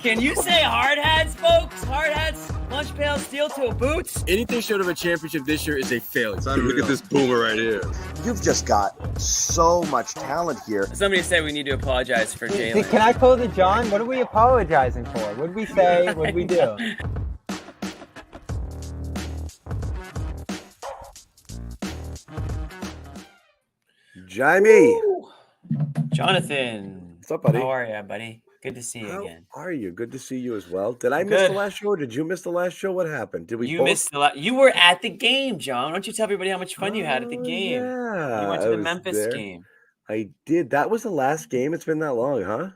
Can you say hard hats, folks? Hard hats, lunch pail, steel toe boots. Anything short of a championship this year is a failure. Look at this boomer right here. You've just got so much talent here. Somebody said we need to apologize for Jalen. Can I close it, John? What are we apologizing for? What did we say? What did we do? Jamie. Jonathan. What's up, buddy? How are you, buddy? Good to see you again. How are you? Good to see you as well. Did I miss the last show or did you miss the last show? What happened? Did we You missed you were at the game, John. Why don't you tell everybody how much fun you had at the game? Yeah. You went to the Memphis game. I did. That was the last game. It's been that long, huh?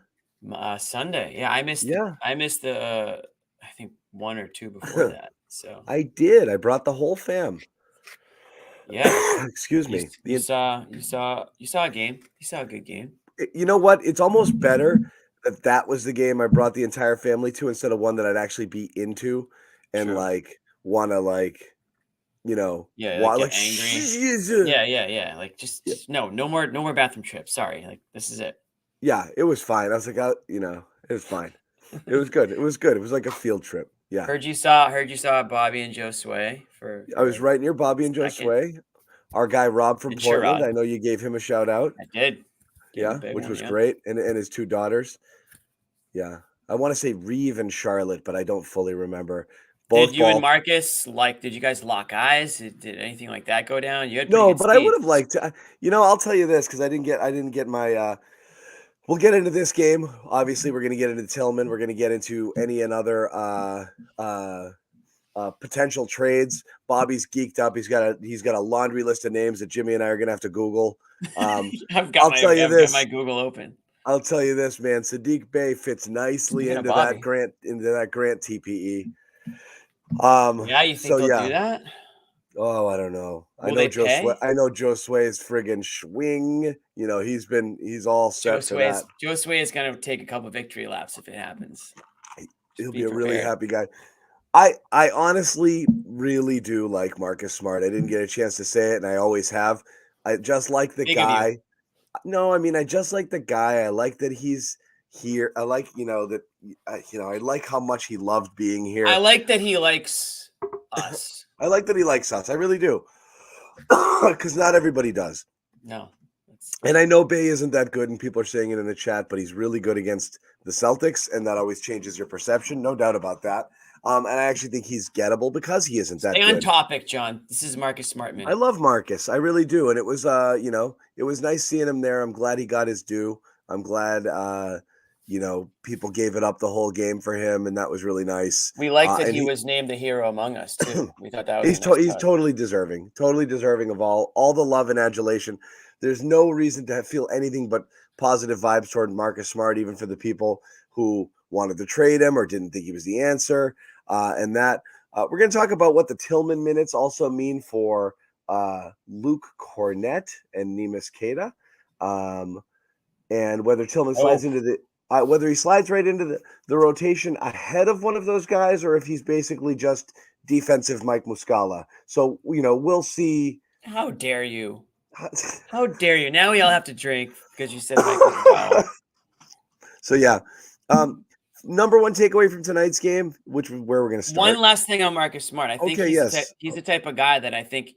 Sunday. Yeah, I missed the I think one or two before that. So I did. I brought the whole fam. Yeah. Excuse me. You saw a game. You saw a good game. You know what? It's almost better that was the game I brought the entire family to instead of one that I'd actually be into and want to angry. Yeah. Like just no more bathroom trips. Sorry. Like this is it. Yeah, it was fine. I was like, it was fine. It was good. It was good. It was like a field trip. Yeah. Heard you saw Bobby and Josue I was right near Bobby and Josue. Our guy Rob from Portland. Sherrod. I know you gave him a shout out. I did. Yeah, which was great. And his two daughters. Yeah. I want to say Reeve and Charlotte, but I don't fully remember. Did you and Marcus did you guys lock eyes? Did anything like that go down? You had but I would have liked to. I'll tell you this because I didn't get my we'll get into this game. Obviously, we're going to get into Tillman. We're going to get into any and other potential trades. Bobby's geeked up. He's got a laundry list of names that Jimmy and I are going to have to Google. I've got my Google open. I'll tell you this, man. Sadiq Bey fits nicely into that Grant TPE. Yeah, you think they'll do that? Oh, I don't know. I know Josue's friggin' swing. He's all set for that. Josue is going to take a couple victory laps if it happens. He'll be a really happy guy. I honestly really do like Marcus Smart. I didn't get a chance to say it, and I always have. I just like the guy. No, I mean, I just like the guy. I like that he's here. I like, I like how much he loved being here. I like that he likes us. I like that he likes us. I really do. Because not everybody does. No. And I know Bay isn't that good, and people are saying it in the chat, but he's really good against the Celtics, and that always changes your perception. No doubt about that. And I actually think he's gettable because he isn't that good. Stay on topic, John. This is Marcus Smart, man. I love Marcus. I really do. And it was, it was nice seeing him there. I'm glad he got his due. I'm glad, people gave it up the whole game for him, and that was really nice. We like that he was named the hero among us, too. We thought that was he's totally deserving of all the love and adulation. There's no reason to feel anything but positive vibes toward Marcus Smart, even for the people who wanted to trade him or didn't think he was the answer. We're going to talk about what the Tillman minutes also mean for Luke Cornett and Neemias Queta, and whether Tillman slides into whether he slides right into the rotation ahead of one of those guys, or if he's basically just defensive Mike Muscala. So we'll see. How dare you? How dare you? Now we all have to drink because you said Mike Muscala. So yeah. Number one takeaway from tonight's game, where we're going to start. One last thing on Marcus Smart. I think he's the type of guy that I think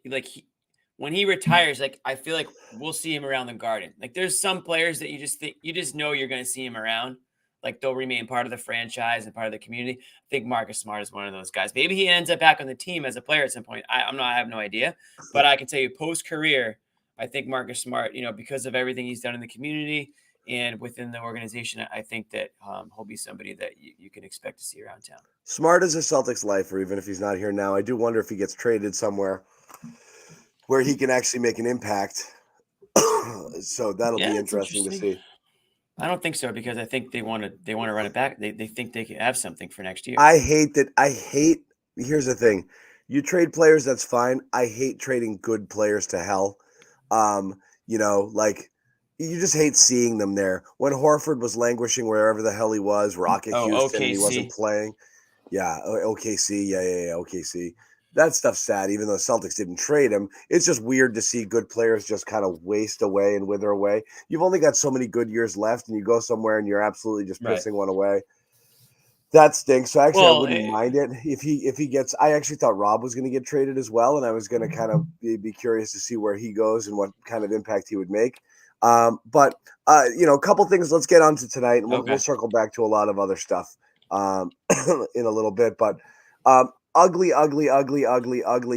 when he retires, I feel like we'll see him around the Garden. Like there's some players that you just know you're going to see him around. Like they'll remain part of the franchise and part of the community. I think Marcus Smart is one of those guys. Maybe he ends up back on the team as a player at some point. I have no idea, but I can tell you post-career, I think Marcus Smart, because of everything he's done in the community and within the organization, I think that he'll be somebody that you can expect to see around town. Smart as a Celtics lifer, even if he's not here now. I do wonder if he gets traded somewhere where he can actually make an impact. So that'll be interesting to see. I don't think so because I think they want to run it back. They think they can have something for next year. Here's the thing. You trade players, that's fine. I hate trading good players to hell. You just hate seeing them there. When Horford was languishing wherever the hell he was, Rocket Houston, OKC. He wasn't playing. Yeah, OKC. Yeah, OKC. that stuff's sad, even though Celtics didn't trade him. It's just weird to see good players just kind of waste away and wither away. You've only got so many good years left, and you go somewhere and you're absolutely just pissing one away. That stinks. So actually, I wouldn't mind it if he gets. I actually thought Rob was going to get traded as well, and I was going to kind of be curious to see where he goes and what kind of impact he would make. But a couple things. Let's get on to tonight, and we'll circle back to a lot of other stuff in a little bit. But ugly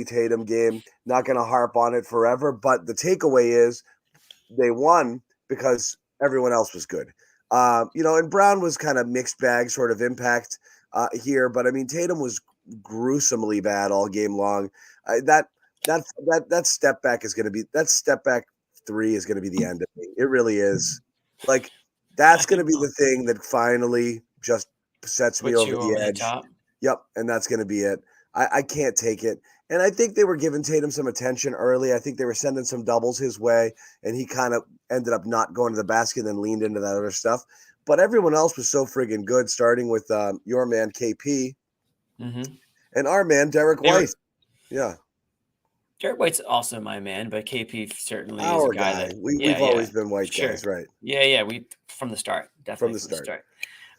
Tatum game. Not going to harp on it forever, but the takeaway is they won because everyone else was good. And Brown was kind of mixed bag sort of impact here, but I mean Tatum was gruesomely bad all game long. That step back is going to be that step back 3 is going to be the end of me. It really is. Like that's going to be the thing that finally just sets me over the edge. Yep, and that's going to be it. I can't take it. And I think they were giving Tatum some attention early. I think they were sending some doubles his way, and he kind of ended up not going to the basket and then leaned into that other stuff. But everyone else was so friggin' good, starting with your man, KP, and our man, Derek White. Derek White's also my man, but KP certainly our is a guy. That we've always been White guys, right? Yeah, we from the start, definitely from the start.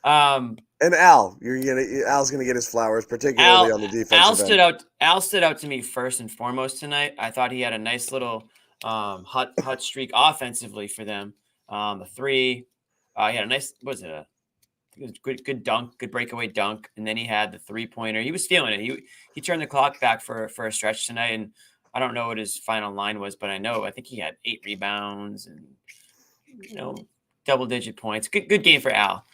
And Al's gonna get his flowers, particularly on the defensive end. Al stood out to me first and foremost tonight. I thought he had a nice little hot streak offensively for them. The 3, he had a nice good dunk, good breakaway dunk, and then he had the 3-pointer. He was feeling it. He turned the clock back for a stretch tonight, and I don't know what his final line was, but I think he had 8 rebounds and double-digit points. Good game for Al.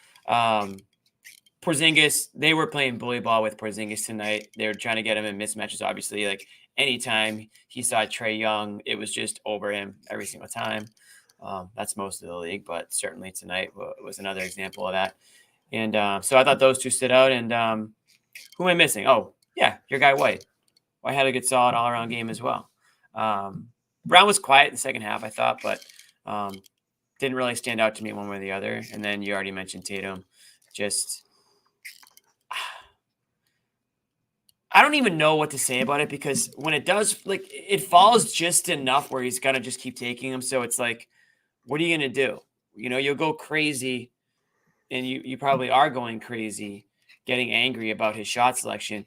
Porzingis, they were playing bully ball with Porzingis tonight. They were trying to get him in mismatches. Obviously, like anytime he saw Trae Young, it was just over him every single time. That's most of the league, but certainly tonight was another example of that. And so I thought those two stood out. And who am I missing? Oh, yeah, your guy White. White had a good, solid all-around game as well. Brown was quiet in the second half, I thought, but didn't really stand out to me one way or the other. And then you already mentioned Tatum. Just, I don't even know what to say about it, because when it does, like, it falls just enough where he's got to just keep taking them. So it's like, what are you going to do? You'll go crazy, and you probably are going crazy, getting angry about his shot selection.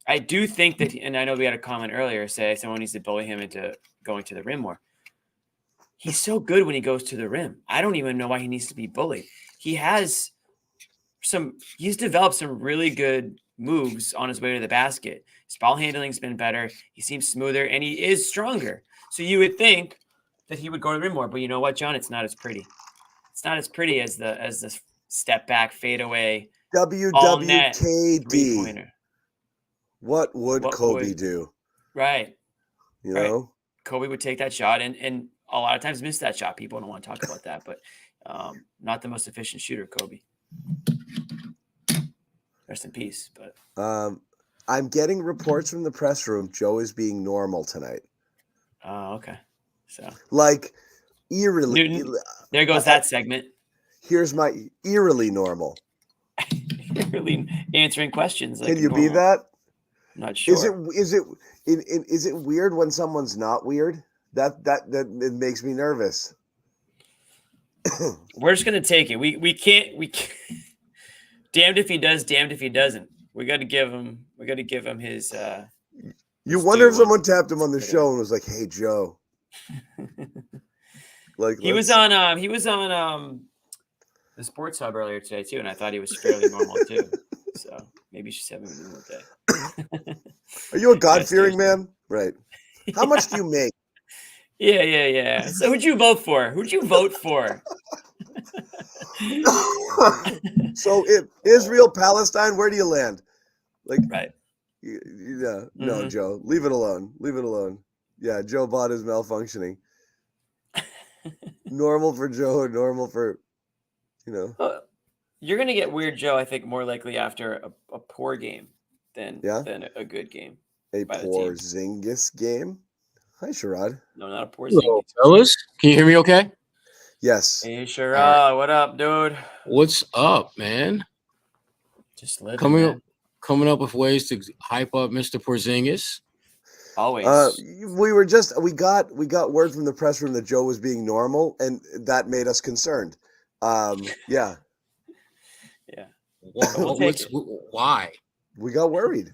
I do think that, and I know we had a comment earlier, say someone needs to bully him into going to the rim more. He's so good when he goes to the rim. I don't even know why he needs to be bullied. He's developed some really good moves on his way to the basket. His ball handling's been better. He seems smoother, and he is stronger. So you would think that he would go to the rim more, but you know what, John? It's not as pretty. It's not as pretty as the step back, fade away, WWKD. What would Kobe do? Right. You know? Kobe would take that shot and a lot of times miss that shot. People don't want to talk about that, but not the most efficient shooter, Kobe. Rest in peace. But I'm getting reports from the press room. Joe is being normal tonight. Oh, okay. So like eerily. Newton, there goes that segment. Here's my eerily normal. Eerily answering questions. Can you be that? I'm not sure. Is it weird when someone's not weird? That it makes me nervous. We're just gonna take it. We can't. Damned if he does, damned if he doesn't. We got to give him his. You wonder if someone tapped him on the show and was like, "Hey, Joe." Like he was on the Sports Hub earlier today too, and I thought he was fairly normal too. So maybe you should have him a normal day. Are you a God-fearing man? Right. How much do you make? Yeah. So who'd you vote for? So Israel, Palestine, where do you land? Like, right. Yeah. No, Joe, leave it alone. Yeah. Joe Bot is malfunctioning. Normal for Joe or normal for, You're going to get weird Joe, I think, more likely after a poor game than a good game. A poor Zingis game? Hi, Sherrod. No, not a poor Hello, Zingis. fellas. Can you hear me okay? Yes. Hey, Sherrod. Right. What up, dude? What's up, man? Just living, coming up with ways to hype up Mr. Porzingis. Always. We got word from the press room that Joe was being normal, and that made us concerned. Yeah. Yeah. Why? We got worried.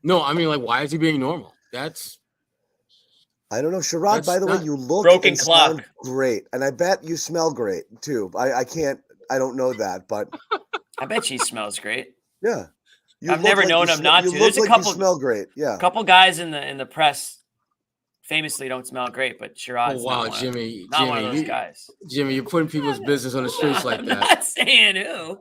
No, I mean, like, why is he being normal? I don't know. Sherrod, by the way, you look broken and clock. sound great. And I bet you smell great too. I don't know that, but I bet she smells great. Yeah. I've never known him not to. There's a couple. You smell great. Yeah. A couple guys in the press famously don't smell great, but Sherrod's Jimmy, not one of those guys. Jimmy, you're putting people's business on the streets like that. I'm not saying who.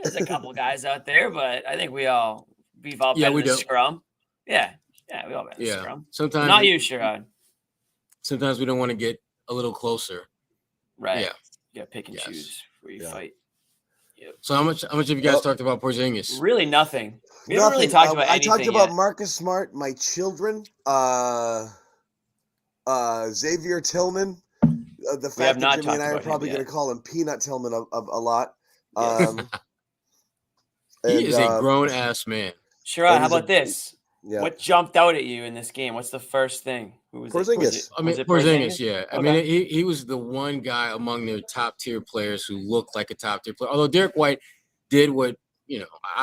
There's a couple guys out there, but I think we've all been in the scrum. Yeah. Yeah, we all been in the scrum. Sometimes not you, Sherrod. Sometimes we don't want to get a little closer. Right. Yeah. You gotta pick and choose where you fight. Yep. So how much have you guys talked about Porzingis? Really nothing. We haven't really talked about anything. I talked about Marcus Smart, my children, Xavier Tillman. The fact that Jimmy and I are probably going to call him Peanut Tillman a lot. He is a grown-ass man. Sherrod, how about this? Yeah. What jumped out at you in this game? What's the first thing? Who was Porzingis. Porzingis, yeah. Okay. I mean, he was the one guy among their top-tier players who looked like a top-tier player. Although Derek White did what,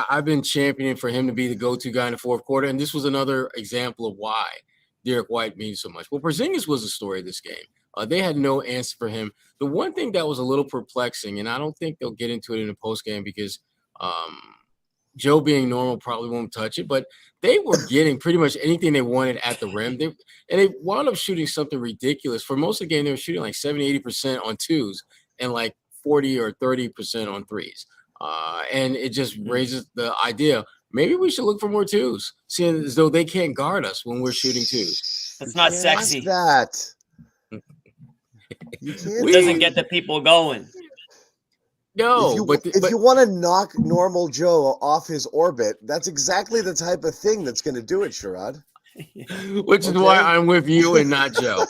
I've been championing for him to be the go-to guy in the fourth quarter, and this was another example of why Derek White means so much. Well, Porzingis was the story of this game. They had no answer for him. The one thing that was a little perplexing, and I don't think they'll get into it in the postgame because Joe being normal probably won't touch it, but they were getting pretty much anything they wanted at the rim. They wound up shooting something ridiculous. For most of the game, they were shooting like 70, 80% on twos and like 40 or 30% on threes. And it just raises the idea, maybe we should look for more twos, seeing as though they can't guard us when we're shooting twos. That's not sexy. That. It doesn't get the people going. No, if you want to knock normal Joe off his orbit, that's exactly the type of thing that's going to do it, Sherrod. Which is why I'm with you and not Joe.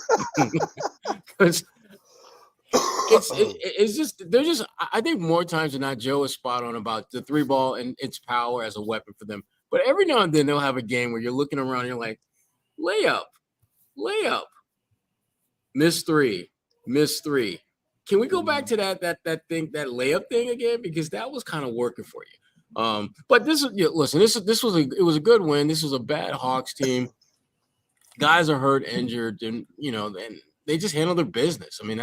Because it's just I think more times than not Joe is spot on about the three ball and its power as a weapon for them. But every now and then they'll have a game where you're looking around and you're like, layup, miss three. Can we go back to that layup thing again? Because that was kind of working for you. But this was a good win. This was a bad Hawks team. Guys are hurt, injured, and and they just handle their business. I mean,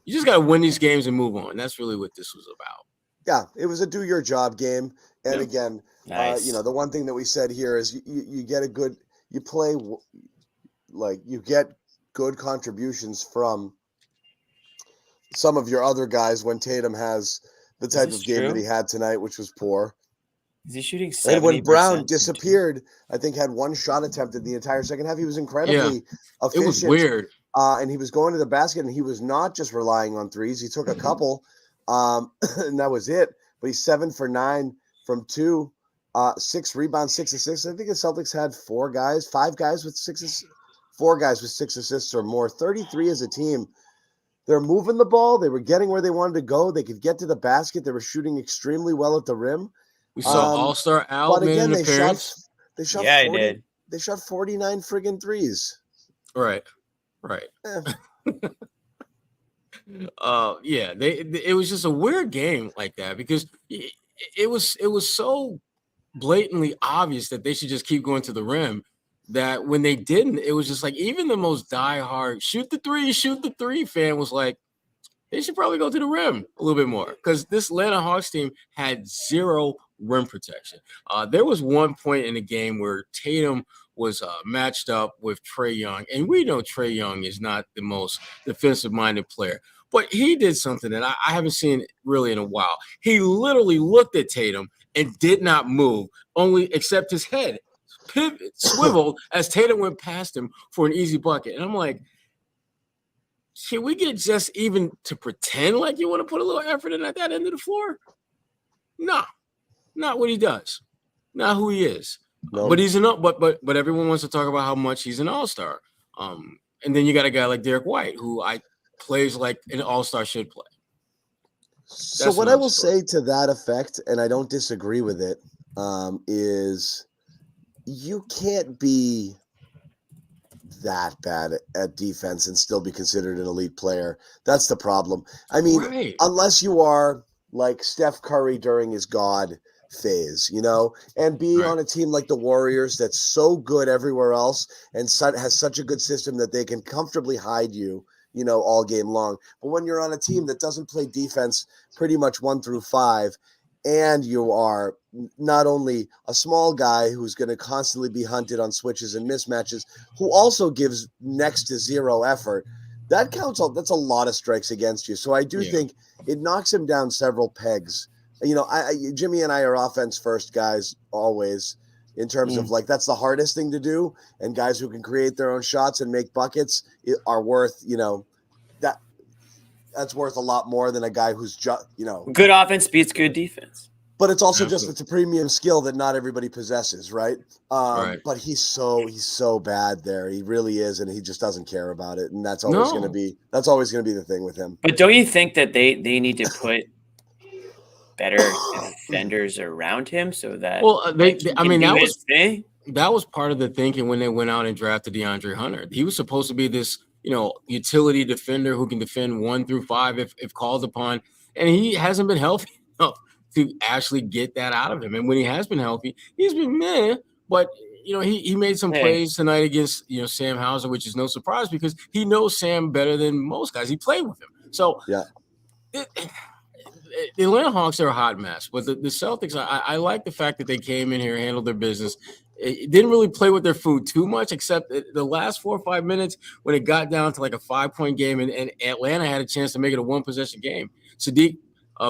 you just got to win these games and move on. That's really what this was about. Yeah, it was a do your job game. And again, nice. The one thing that we said here is you get you get good contributions from some of your other guys when Tatum has the type of game that he had tonight, which was poor. Is he shooting 70%? And when Brown disappeared, I think had one shot attempted the entire second half. He was incredibly efficient. It was weird. And he was going to the basket, and he was not just relying on threes. He took a couple, and that was it. But he's 7 for 9 from 2, 6 rebounds, 6 assists. I think the Celtics had 4 guys with 6 assists or more. 33 as a team. They're moving the ball. They were getting where they wanted to go. They could get to the basket. They were shooting extremely well at the rim. We saw All-Star Al made an appearance. They shot 40, they shot 49 friggin' threes. Right. It was just a weird game like that because it was so blatantly obvious that they should just keep going to the rim that when they didn't, it was just like even the most diehard shoot the three fan was like, they should probably go to the rim a little bit more because this Atlanta Hawks team had 0 rim protection. There was one point in the game where Tatum was matched up with Trae Young, and we know Trae Young is not the most defensive-minded player, but he did something that I haven't seen really in a while. He literally looked at Tatum and did not move, only except his head swiveled as Tatum went past him for an easy bucket. And I'm like, can we get just even to pretend like you want to put a little effort in at that end of the floor? No, not what he does. Not who he is. No. But he's but everyone wants to talk about how much he's an all-star. And then you got a guy like Derek White who plays like an all-star should play. So what I will say to that effect, and I don't disagree with it, is you can't be that bad at defense and still be considered an elite player. That's the problem. I mean, unless you are like Steph Curry during his God phase, and be on a team like the Warriors that's so good everywhere else and has such a good system that they can comfortably hide you, all game long. But when you're on a team that doesn't play defense pretty much 1 through 5, and you are not only a small guy who's going to constantly be hunted on switches and mismatches, who also gives next to zero effort, that's a lot of strikes against you. So I do think it knocks him down several pegs. Jimmy and I are offense first guys always, in terms of like, that's the hardest thing to do. And guys who can create their own shots and make buckets are worth, that's worth a lot more than a guy who's just, good offense beats good defense. But it's also it's a premium skill that not everybody possesses, right? But he's so bad there. He really is, and he just doesn't care about it. And that's always going to be the thing with him. But don't you think that they need to put better defenders around him so that that was part of the thinking when they went out and drafted DeAndre Hunter. He was supposed to be this utility defender who can defend 1 through 5 if called upon, and he hasn't been healthy enough to actually get that out of him. And when he has been healthy, he's been meh. But he made some plays tonight against Sam Hauser, which is no surprise because he knows Sam better than most guys. He played with him, so the Atlanta Hawks are a hot mess. But the Celtics, I like the fact that they came in here, handled their business. It didn't really play with their food too much, except the last 4 or 5 minutes when it got down to like a 5-point game, and Atlanta had a chance to make it a 1-possession game. Sadiq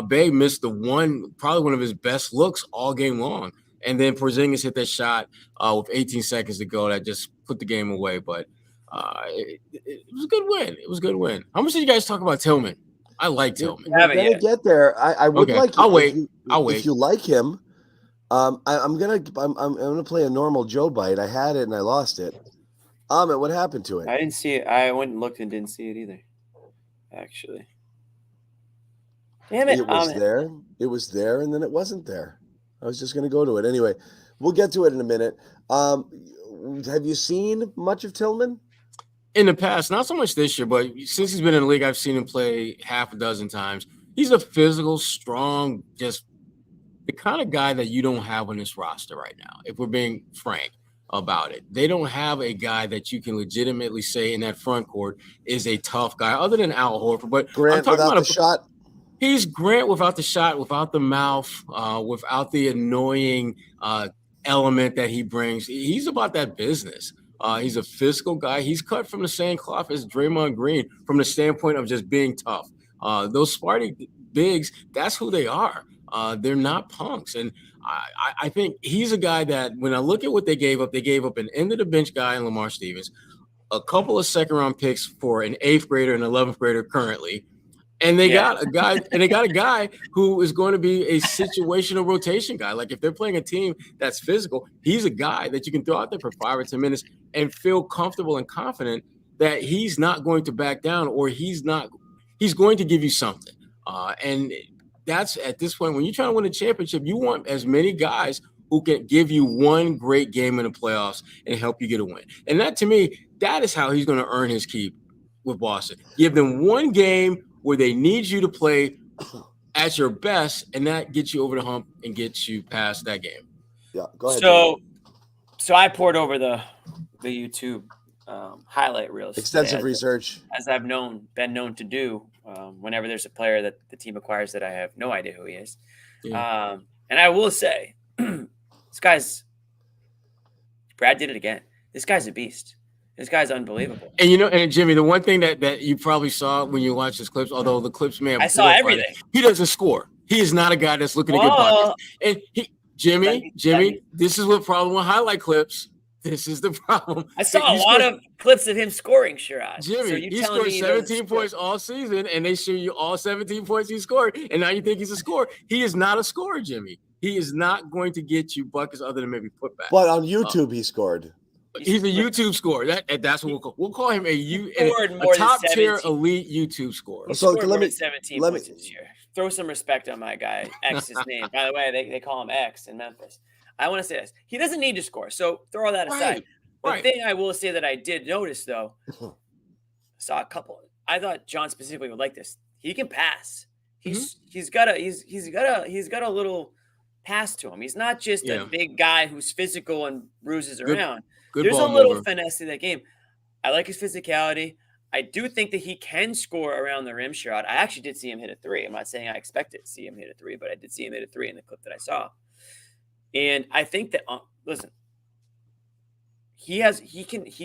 Bey missed probably one of his best looks all game long. And then Porzingis hit that shot with 18 seconds to go that just put the game away. But it was a good win. It was a good win. How much did you guys talk about Tillman? I like Tillman. We're going to get there. I would like I'll wait. If you like him, I'm gonna play a normal Joe bite. I had it and I lost it. Amit, what happened to it? I didn't see it. I went and looked and didn't see it either. Actually. Damn it. It was there. It was there, and then it wasn't there. I was just going to go to it. Anyway, we'll get to it in a minute. Have you seen much of Tillman? In the past, not so much this year, but since he's been in the league, I've seen him play half a dozen times. He's a physical, strong, just the kind of guy that you don't have on this roster right now, if we're being frank about it. They don't have a guy that you can legitimately say in that front court is a tough guy, other than Al Horford. But Grant without the shot. He's Grant without the shot, without the mouth, without the annoying element that he brings. He's about that business. He's a physical guy. He's cut from the same cloth as Draymond Green from the standpoint of just being tough. Those Sparty bigs, that's who they are. They're not punks. And I think he's a guy that when I look at what they gave up an end-of-the-bench guy in Lamar Stevens, a couple of second-round picks for an 8th grader and 11th grader currently. And they got a guy who is going to be a situational rotation guy. Like if they're playing a team that's physical, he's a guy that you can throw out there for 5 or 10 minutes and feel comfortable and confident that he's not going to back down, or he's going to give you something. And that's at this point, when you're trying to win a championship, you want as many guys who can give you one great game in the playoffs and help you get a win. And that, to me, that is how he's going to earn his keep with Boston. Give them one game where they need you to play at your best, and that gets you over the hump and gets you past that game. Yeah, go ahead. So I poured over the YouTube highlight reels. Extensive research. As I've been known to do whenever there's a player that the team acquires that I have no idea who he is. Yeah. And I will say, Brad did it again. This guy's a beast. This guy's unbelievable. And Jimmy, the one thing that you probably saw when you watched his clips, although the clips may have, I saw everything. He doesn't score. He is not a guy that's looking to get buckets. And Jimmy, this is what problem with highlight clips. This is the problem. I saw a lot of clips of him scoring, Sherrod. Jimmy, he scored 17 points all season, and they show you all 17 points he scored, and now you think he's a scorer. He is not a scorer, Jimmy. He is not going to get you buckets other than maybe putback. But on YouTube, he scored. He's a YouTube scorer. That's what we'll call him a top tier elite YouTube scorer. So let me 17 points this year. Throw some respect on my guy X's name. By the way, they call him X in Memphis. I want to say this: he doesn't need to score. So throw all that aside. The thing I will say that I did notice, though, saw a couple. I thought John specifically would like this. He can pass. He's got a little pass to him. He's not just a big guy who's physical and bruises around. There's a little finesse in that game. I like his physicality. I do think that he can score around the rim, Sherrod. I actually did see him hit a 3. I'm not saying I expected to see him hit a 3, but I did see him hit a 3 in the clip that I saw. And I think that listen, he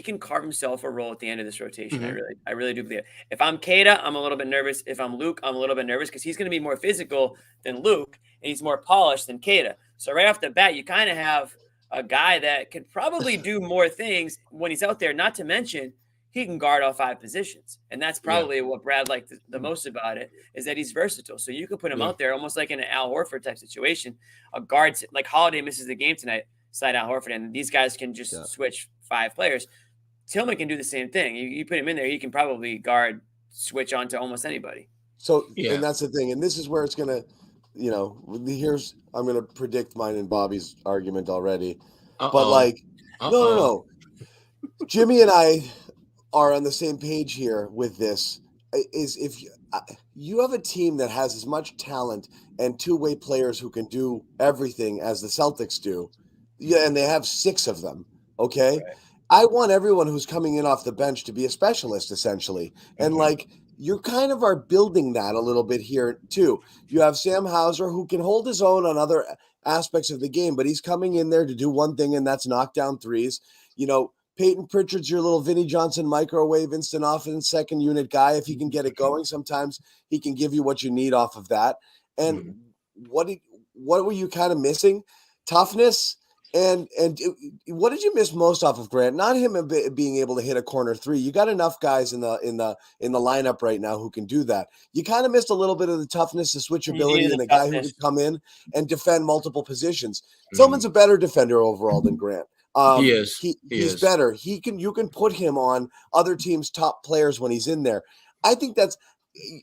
can carve himself a role at the end of this rotation. I really do believe it. If I'm Keita, I'm a little bit nervous. If I'm Luke, I'm a little bit nervous because he's going to be more physical than Luke, and he's more polished than Keita. So right off the bat, you kind of have a guy that could probably do more things when he's out there. Not to mention, he can guard all 5 positions, and that's probably what Brad liked the most about it, is that he's versatile. So you can put him out there almost like in an Al Horford type situation. A guard like Holiday misses the game tonight. Slide out Horford, and these guys can just switch 5 players. Tillman can do the same thing. You put him in there, he can probably guard, switch on to almost anybody. So, and that's the thing. And this is where it's going to, I'm going to predict mine and Bobby's argument already. But no. Jimmy and I are on the same page here with this. Is if you have a team that has as much talent and two-way players who can do everything as the Celtics do, and they have 6 of them, okay? Right. I want everyone who's coming in off the bench to be a specialist, essentially. And, you kind of are building that a little bit here, too. You have Sam Hauser, who can hold his own on other aspects of the game, but he's coming in there to do one thing, and that's knock down threes. Peyton Pritchard's your little Vinnie Johnson microwave instant offense second unit guy. If he can get it going, sometimes he can give you what you need off of that. And what were you kind of missing? Toughness. And what did you miss most off of Grant? Not him being able to hit a corner 3. You got enough guys in the lineup right now who can do that. You kind of missed a little bit of the toughness, the switchability, and the guy who could come in and defend multiple positions. Tillman's a better defender overall than Grant. He is. He's better. You can put him on other teams' top players when he's in there. I think that's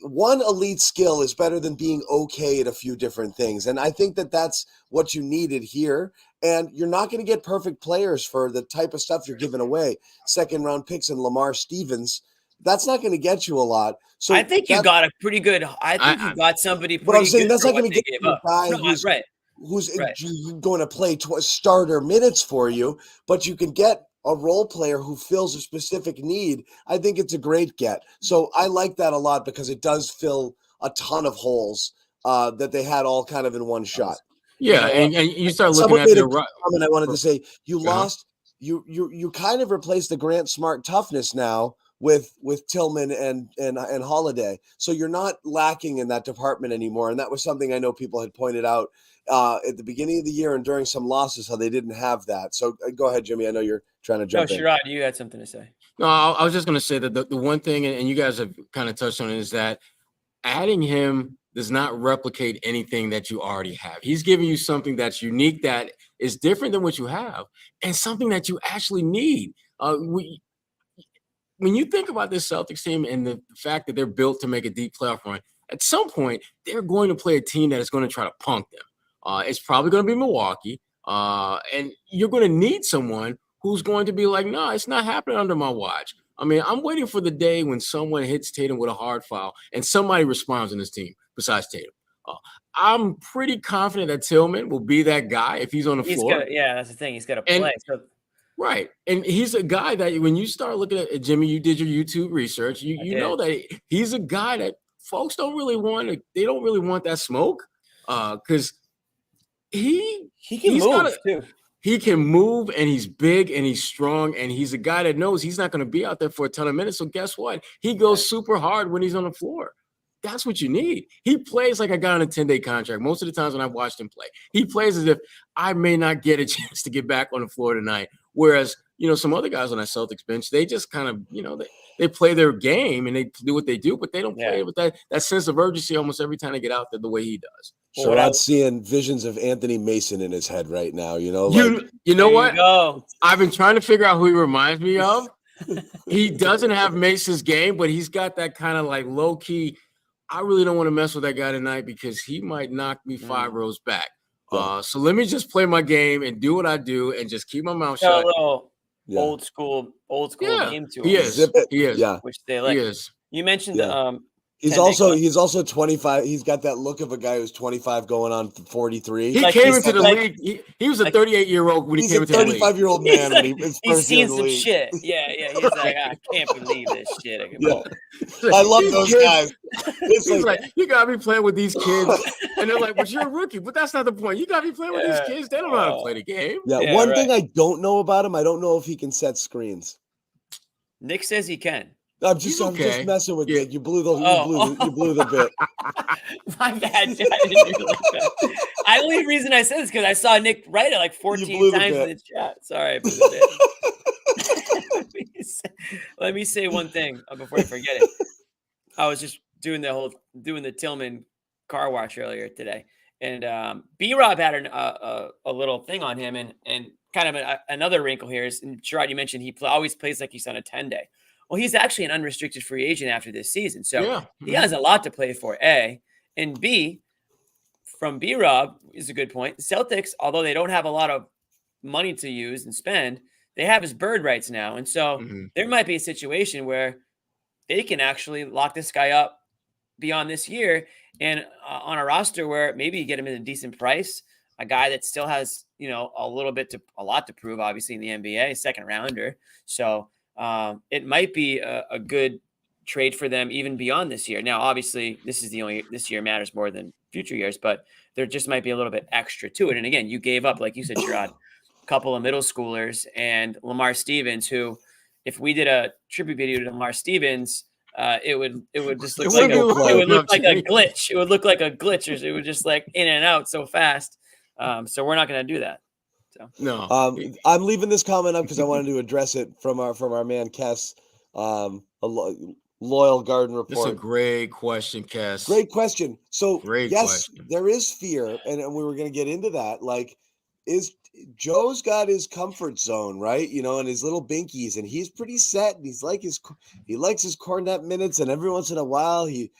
one elite skill is better than being okay at a few different things. And I think that that's what you needed here. And you're not going to get perfect players for the type of stuff you're giving away. 2nd-round picks and Lamar Stevens. That's not going to get you a lot. So I think you got a pretty good. I think you got somebody pretty good. But I'm saying that's not going to get you a guy who's going to play starter minutes for you, but you can get a role player who fills a specific need. I think it's a great get. So I like that a lot because it does fill a ton of holes that they had all kind of in one shot. Yeah, and you start looking at the comment I wanted to say, you lost, you kind of replaced the Grant Smart toughness now with Tillman and Holiday. So you're not lacking in that department anymore. And that was something I know people had pointed out at the beginning of the year and during some losses, how they didn't have that. So go ahead, Jimmy. I know you're trying to jump in. Sherrod, you had something to say. No, I was just going to say that the one thing, and you guys have kind of touched on it, is that adding him does not replicate anything that you already have. He's giving you something that's unique, that is different than what you have, and something that you actually need. When you think about this Celtics team and the fact that they're built to make a deep playoff run, at some point, they're going to play a team that is going to try to punk them. It's probably going to be Milwaukee, and you're going to need someone who's going to be like, no, it's not happening under my watch. I mean, I'm waiting for the day when someone hits Tatum with a hard foul and somebody responds in this team besides Tatum. I'm pretty confident that Tillman will be that guy if he's on the floor. That's the thing. He's got to play. Right. And he's a guy that when you start looking at Jimmy, you did your YouTube research, you know that he's a guy that folks don't really want that smoke because he can move too. He can move, and he's big, and he's strong, and he's a guy that knows he's not going to be out there for a ton of minutes. So guess what? He goes super hard when he's on the floor. That's what you need. He plays like a guy on a 10-day contract. Most of the times when I've watched him play, he plays as if I may not get a chance to get back on the floor tonight. Whereas, some other guys on that Celtics bench, they just kind of, they play their game and they do what they do, but they don't play with that sense of urgency almost every time they get out there the way he does. So I'm seeing visions of Anthony Mason in his head right now, you know what? I've been trying to figure out who he reminds me of. He doesn't have Mason's game, but he's got that kind of like low key. I really don't want to mess with that guy tonight because he might knock me 5 rows back. So let me just play my game and do what I do and just keep my mouth shut. old school game to him. He is. He is. Yeah. Which they like. He is. You mentioned He's also 25. He's got that look of a guy who's 25 going on 43. He came into the league. He was a 38-year-old when he came into the league. He's a 35-year-old man when he's seen some shit. Yeah. He's like, I can't believe this shit. I love those guys. He's like, you got me playing with these kids. And they're like, but you're a rookie. But that's not the point. You got me playing with these kids. They don't know how to play the game. Yeah, one thing I don't know about him, I don't know if he can set screens. Nick says he can. I'm just messing with you. You blew the bit. My bad. I didn't realize that. The only reason I said this because I saw Nick write it like 14 times in the chat. Sorry. Let me say one thing before I forget it. I was just doing the Tillman car wash earlier today, and B-Rob had a little thing on him, and kind of another wrinkle here is, and Sherrod, you mentioned he always plays like he's on a 10-day. Well, he's actually an unrestricted free agent after this season. So he has a lot to play for, A. And B, from B-Rob is a good point. The Celtics, although they don't have a lot of money to use and spend, they have his bird rights now. And so there might be a situation where they can actually lock this guy up beyond this year and on a roster where maybe you get him at a decent price, a guy that still has, a lot to prove, obviously, in the NBA, second rounder. So it might be a good trade for them even beyond this year. Now, obviously, this year matters more than future years, but there just might be a little bit extra to it. And again, you gave up, like you said, Sherrod, a couple of middle schoolers and Lamar Stevens, who, if we did a tribute video to Lamar Stevens, it would just look like a glitch. It would look like a glitch, or it would just like in and out so fast. So we're not going to do that. So. No, I'm leaving this comment up because I wanted to address it from our man Kess, a loyal Garden Report. That's a great question, Kess. Great question. So question. There is fear, and we were going to get into that. Like, Joe's got his comfort zone, right? And his little binkies, and he's pretty set. And he likes his cornet minutes, and every once in a while he,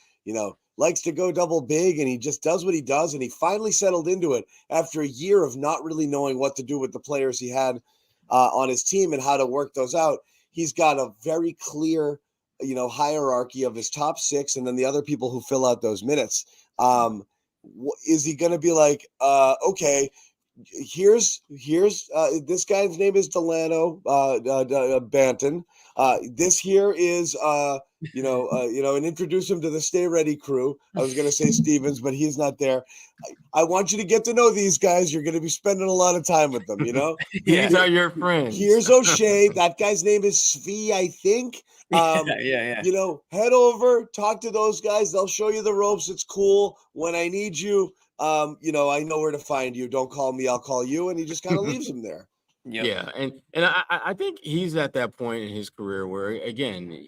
likes to go double big, and he just does what he does. And he finally settled into it after a year of not really knowing what to do with the players he had on his team and how to work those out. He's got a very clear, hierarchy of his top six and then the other people who fill out those minutes. Is he going to be like, okay, here's this guy's name is Delano Banton. This here is and introduce him to the Stay Ready crew. I was going to say Stevens, but he's not there. I want you to get to know these guys. You're going to be spending a lot of time with them, These are your friends. Here's O'Shea. That guy's name is Svi, I think. Head over, talk to those guys. They'll show you the ropes. It's cool. When I need you, I know where to find you. Don't call me, I'll call you. And he just kind of leaves him there. Yep. Yeah, and I think he's at that point in his career where, again,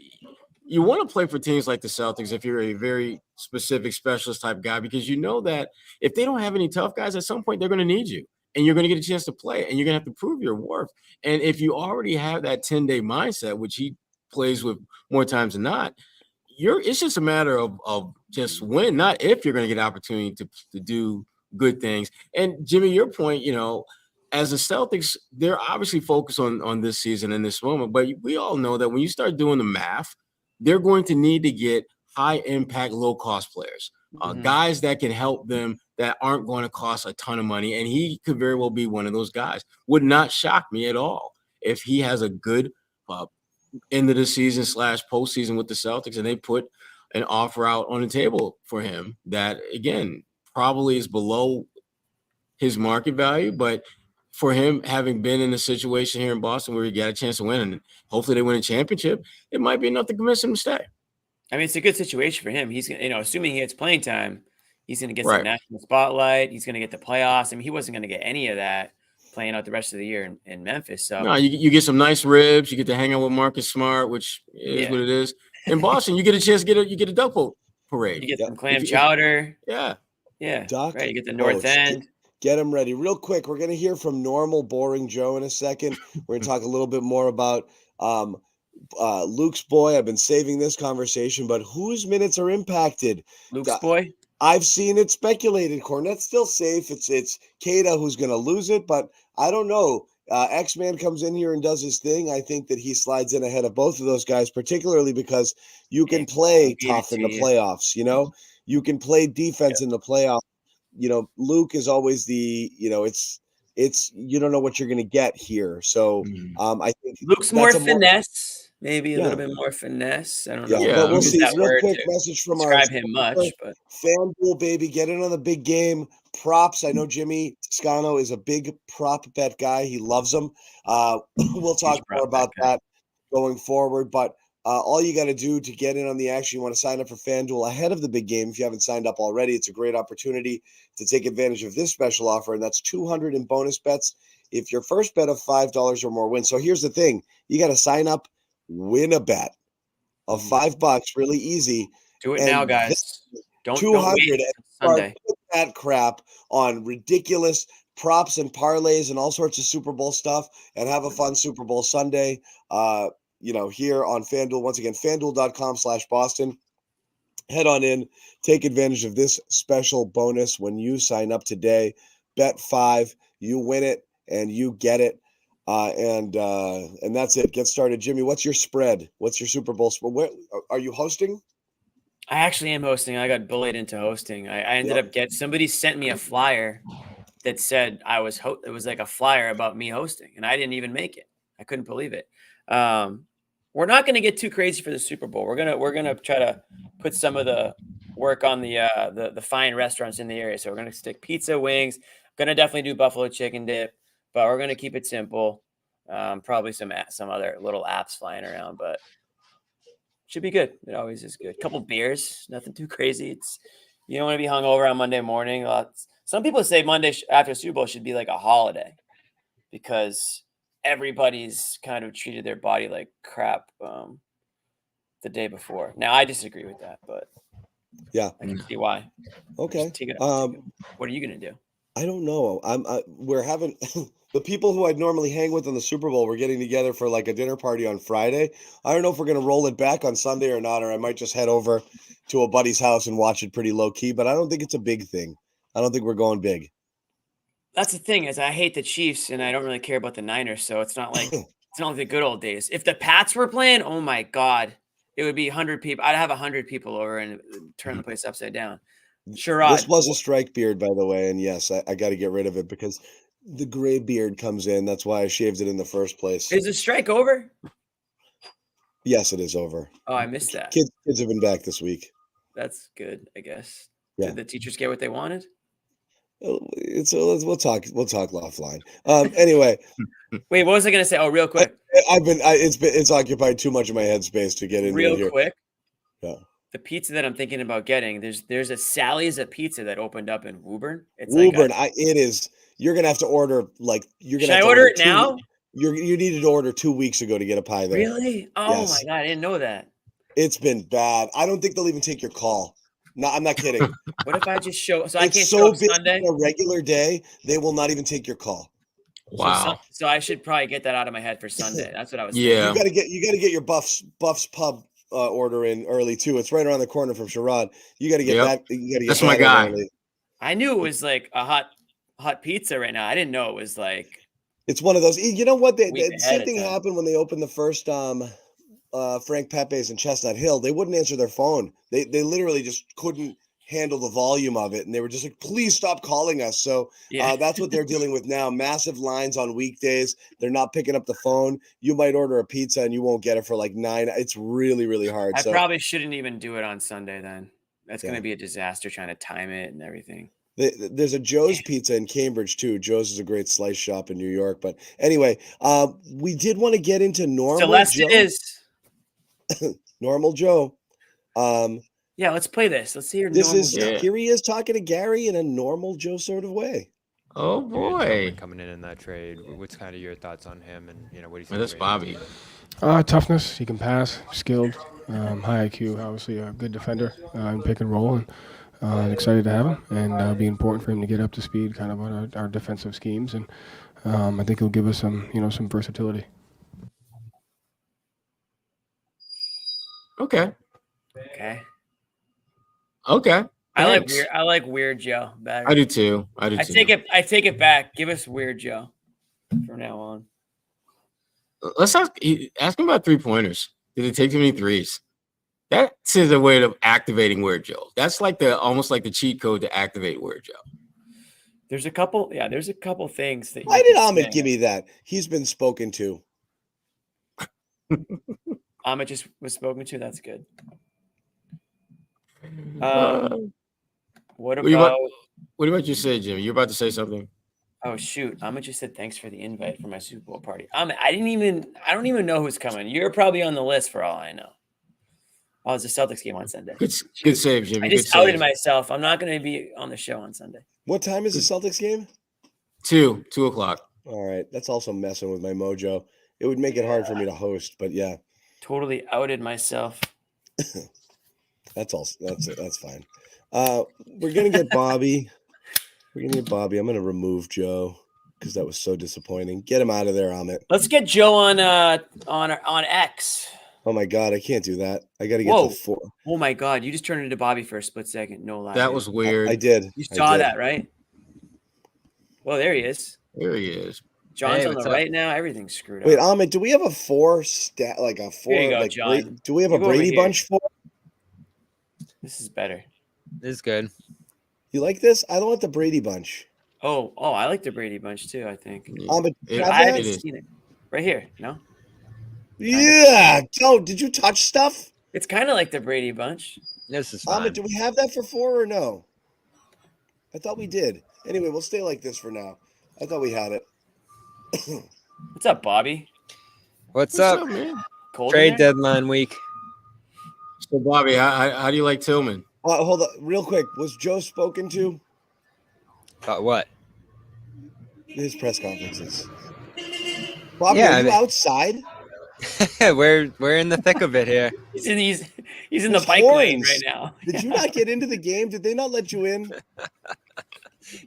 you want to play for teams like the Celtics if you're a very specific specialist type guy, because you know that if they don't have any tough guys, at some point they're going to need you, and you're going to get a chance to play, and you're going to have to prove your worth. And if you already have that 10-day mindset, which he plays with more times than not, it's just a matter of just when, not if, you're going to get an opportunity to do good things. And Jimmy, your point, as the Celtics, they're obviously focused on this season and this moment, but we all know that when you start doing the math, they're going to need to get high-impact, low-cost players, guys that can help them that aren't going to cost a ton of money, and he could very well be one of those guys. Would not shock me at all if he has a good end of the season / postseason with the Celtics, and they put an offer out on the table for him that, again, probably is below his market value, but for him, having been in a situation here in Boston where he got a chance to win, and hopefully they win a championship, it might be enough to convince him to stay. I mean, it's a good situation for him. He's, assuming he gets playing time, he's going to get some national spotlight. He's going to get the playoffs. I mean, he wasn't going to get any of that playing out the rest of the year in Memphis. So no, you get some nice ribs. You get to hang out with Marcus Smart, which is what it is. In Boston, you get a chance to get a duck boat parade. You get some clam chowder. Yeah. Doc, right. You get the North End. Get them ready. Real quick, we're going to hear from normal, boring Joe in a second. We're going to talk a little bit more about Luke's boy. I've been saving this conversation, but whose minutes are impacted? Luke's boy? I've seen it speculated. Cornet's still safe. It's Keita who's going to lose it, but I don't know. X-Man comes in here and does his thing. I think that he slides in ahead of both of those guys, particularly because you can play tough in the playoffs. You know, you can play defense in the playoffs. You know, Luke is always the, you know, it's you don't know what you're going to get here. So I think Luke's more finesse, maybe a little bit more finesse. I don't know. But we'll see. Real quick message from our describe him much, but FanDuel, baby, get in on the big game. Props. I know Jimmy Toscano is a big prop bet guy. He loves them. We'll talk more about that going forward. But all you got to do to get in on the action, you want to sign up for FanDuel ahead of the big game. If you haven't signed up already, it's a great opportunity to take advantage of this special offer, and that's $200 in bonus bets if your first bet of $5 or more wins. So here's the thing. You got to sign up, win a bet of $5, really easy. Do it now, guys. Don't 200 wait and Sunday. Put that crap on ridiculous props and parlays and all sorts of Super Bowl stuff, and have a fun Super Bowl Sunday. You know, here on FanDuel. Once again, FanDuel.com/Boston. Head on in, take advantage of this special bonus when you sign up today. Bet 5, you win it, and you get it. And that's it. Get started. Jimmy, what's your spread? What's your Super Bowl spread? Where are you hosting? I actually am hosting. I got bullied into hosting. I ended up somebody sent me a flyer that said I was it was like a flyer about me hosting, and I didn't even make it. I couldn't believe it. We're not going to get too crazy for the Super Bowl. We're gonna try to put some of the work on the fine restaurants in the area. So we're gonna stick pizza, wings. Gonna definitely do buffalo chicken dip, but we're gonna keep it simple. Probably some other little apps flying around, but should be good. It always is good. Couple beers, nothing too crazy. You don't want to be hungover on Monday morning. Some people say Monday after Super Bowl should be like a holiday because everybody's kind of treated their body like crap the day before. Now I disagree with that, but yeah, I can see why. Okay. What are you gonna do? I don't know. We're having the people who I'd normally hang with on the Super Bowl. We're getting together for like a dinner party on Friday. I don't know if we're gonna roll it back on Sunday or not, or I might just head over to a buddy's house and watch it pretty low key. But I don't think it's a big thing. I don't think we're going big. That's the thing is I hate the Chiefs and I don't really care about the Niners, so it's not like the good old days. If the Pats were playing, oh my God, it would be 100 people. I'd have 100 people over and turn the place upside down. Sherrod. This was a strike beard, by the way, and yes, I got to get rid of it because the gray beard comes in. That's why I shaved it in the first place. Is the strike over? Yes, it is over. Oh, I missed that. Kids have been back this week. That's good, I guess. Yeah. Did the teachers get what they wanted? We'll talk offline. Anyway. Wait, what was I gonna say? Oh, real quick. It's occupied too much of my headspace to get into real here. Quick. Yeah. The pizza that I'm thinking about getting, there's a Sally's pizza that opened up in Woburn. It's Woburn, it is. You're gonna have to order Should I order it now? You needed to order 2 weeks ago to get a pie there. Really? Oh my God, I didn't know that. It's been bad. I don't think they'll even take your call. No, I'm not kidding. What if I just show? So I can't show up Sunday. On a regular day, they will not even take your call. Wow. So I should probably get that out of my head for Sunday. That's what I was. Yeah. Thinking. You got to get your Buffs Pub order in early too. It's right around the corner from Sherrod. You got to get that. You got to get that's my guy. Early. I knew it was like a hot pizza right now. I didn't know it was like. It's one of those. You know what? The same thing happened when they opened the first Frank Pepe's in Chestnut Hill. They wouldn't answer their phone. They literally just couldn't handle the volume of it, and they were just like, please stop calling us. So that's what they're dealing with now. Massive lines on weekdays. They're not picking up the phone. You might order a pizza and you won't get it for like 9. It's really, really hard. I probably shouldn't even do it on Sunday then. That's going to be a disaster trying to time it and everything. There's a Joe's Pizza in Cambridge too. Joe's is a great slice shop in New York. But anyway, we did want to get into Normal Joe. Normal Joe. Yeah, let's play this. Let's see your Here he is talking to Gary in a Normal Joe sort of way. Oh boy, coming in that trade. What's kind of your thoughts on him, and what do you think? That's Bobby. Toughness. He can pass. Skilled. High IQ. Obviously a good defender in pick and roll, and excited to have him. And be important for him to get up to speed, kind of on our defensive schemes. And I think he'll give us some versatility. Okay. I like Weird Joe better. I do too. I take it back. Give us Weird Joe. from now on. Let's ask him about 3-pointers. Did it take too many threes? That's a way of activating Word Joe. That's like almost like the cheat code to activate Word Joe. There's a couple things that. Why did Ahmed give me that? He's been spoken to. Ahmed just was spoken to. That's good. What about you say, Jim? You're about to say something. Oh shoot! Ahmed just said thanks for the invite for my Super Bowl party. Ahmed, I don't even know who's coming. You're probably on the list for all I know. Oh, it's a Celtics game on Sunday. Good save, Jimmy. I just outed myself. I'm not going to be on the show on Sunday. What time is the Celtics game? 2 o'clock. All right. That's also messing with my mojo. It would make it hard for me to host, but yeah. Totally outed myself. That's fine. We're going to get Bobby. I'm going to remove Joe because that was so disappointing. Get him out of there, Amit. Let's get Joe on X. Oh my God, I can't do that. I got to get to 4. Oh my God, you just turned into Bobby for a split second. No lie. That was weird. I did. You saw that, right? Well, there he is. There he is. John's on the right now. Everything's screwed up. Wait, Ahmed, do we have a 4 stat like a 4? Here you go, John. Do we have a Brady Bunch 4? This is better. This is good. You like this? I don't want the Brady Bunch. Oh, I like the Brady Bunch too. I think. Ahmed, I haven't seen it. Right here. No. Yeah. Joe, did you touch stuff? It's kind of like the Brady Bunch. This is fine. Ahmed, do we have that for 4 or no? I thought we did. Anyway, we'll stay like this for now. I thought we had it. What's up, Bobby? What's up, man? Cold Trade deadline week. So, Bobby, how do you like Tillman? Hold on, real quick. Was Joe spoken to? What? His press conferences. Bobby, are you outside? we're in the thick of it here. He's in the bike lane right now. Did you not get into the game? Did they not let you in?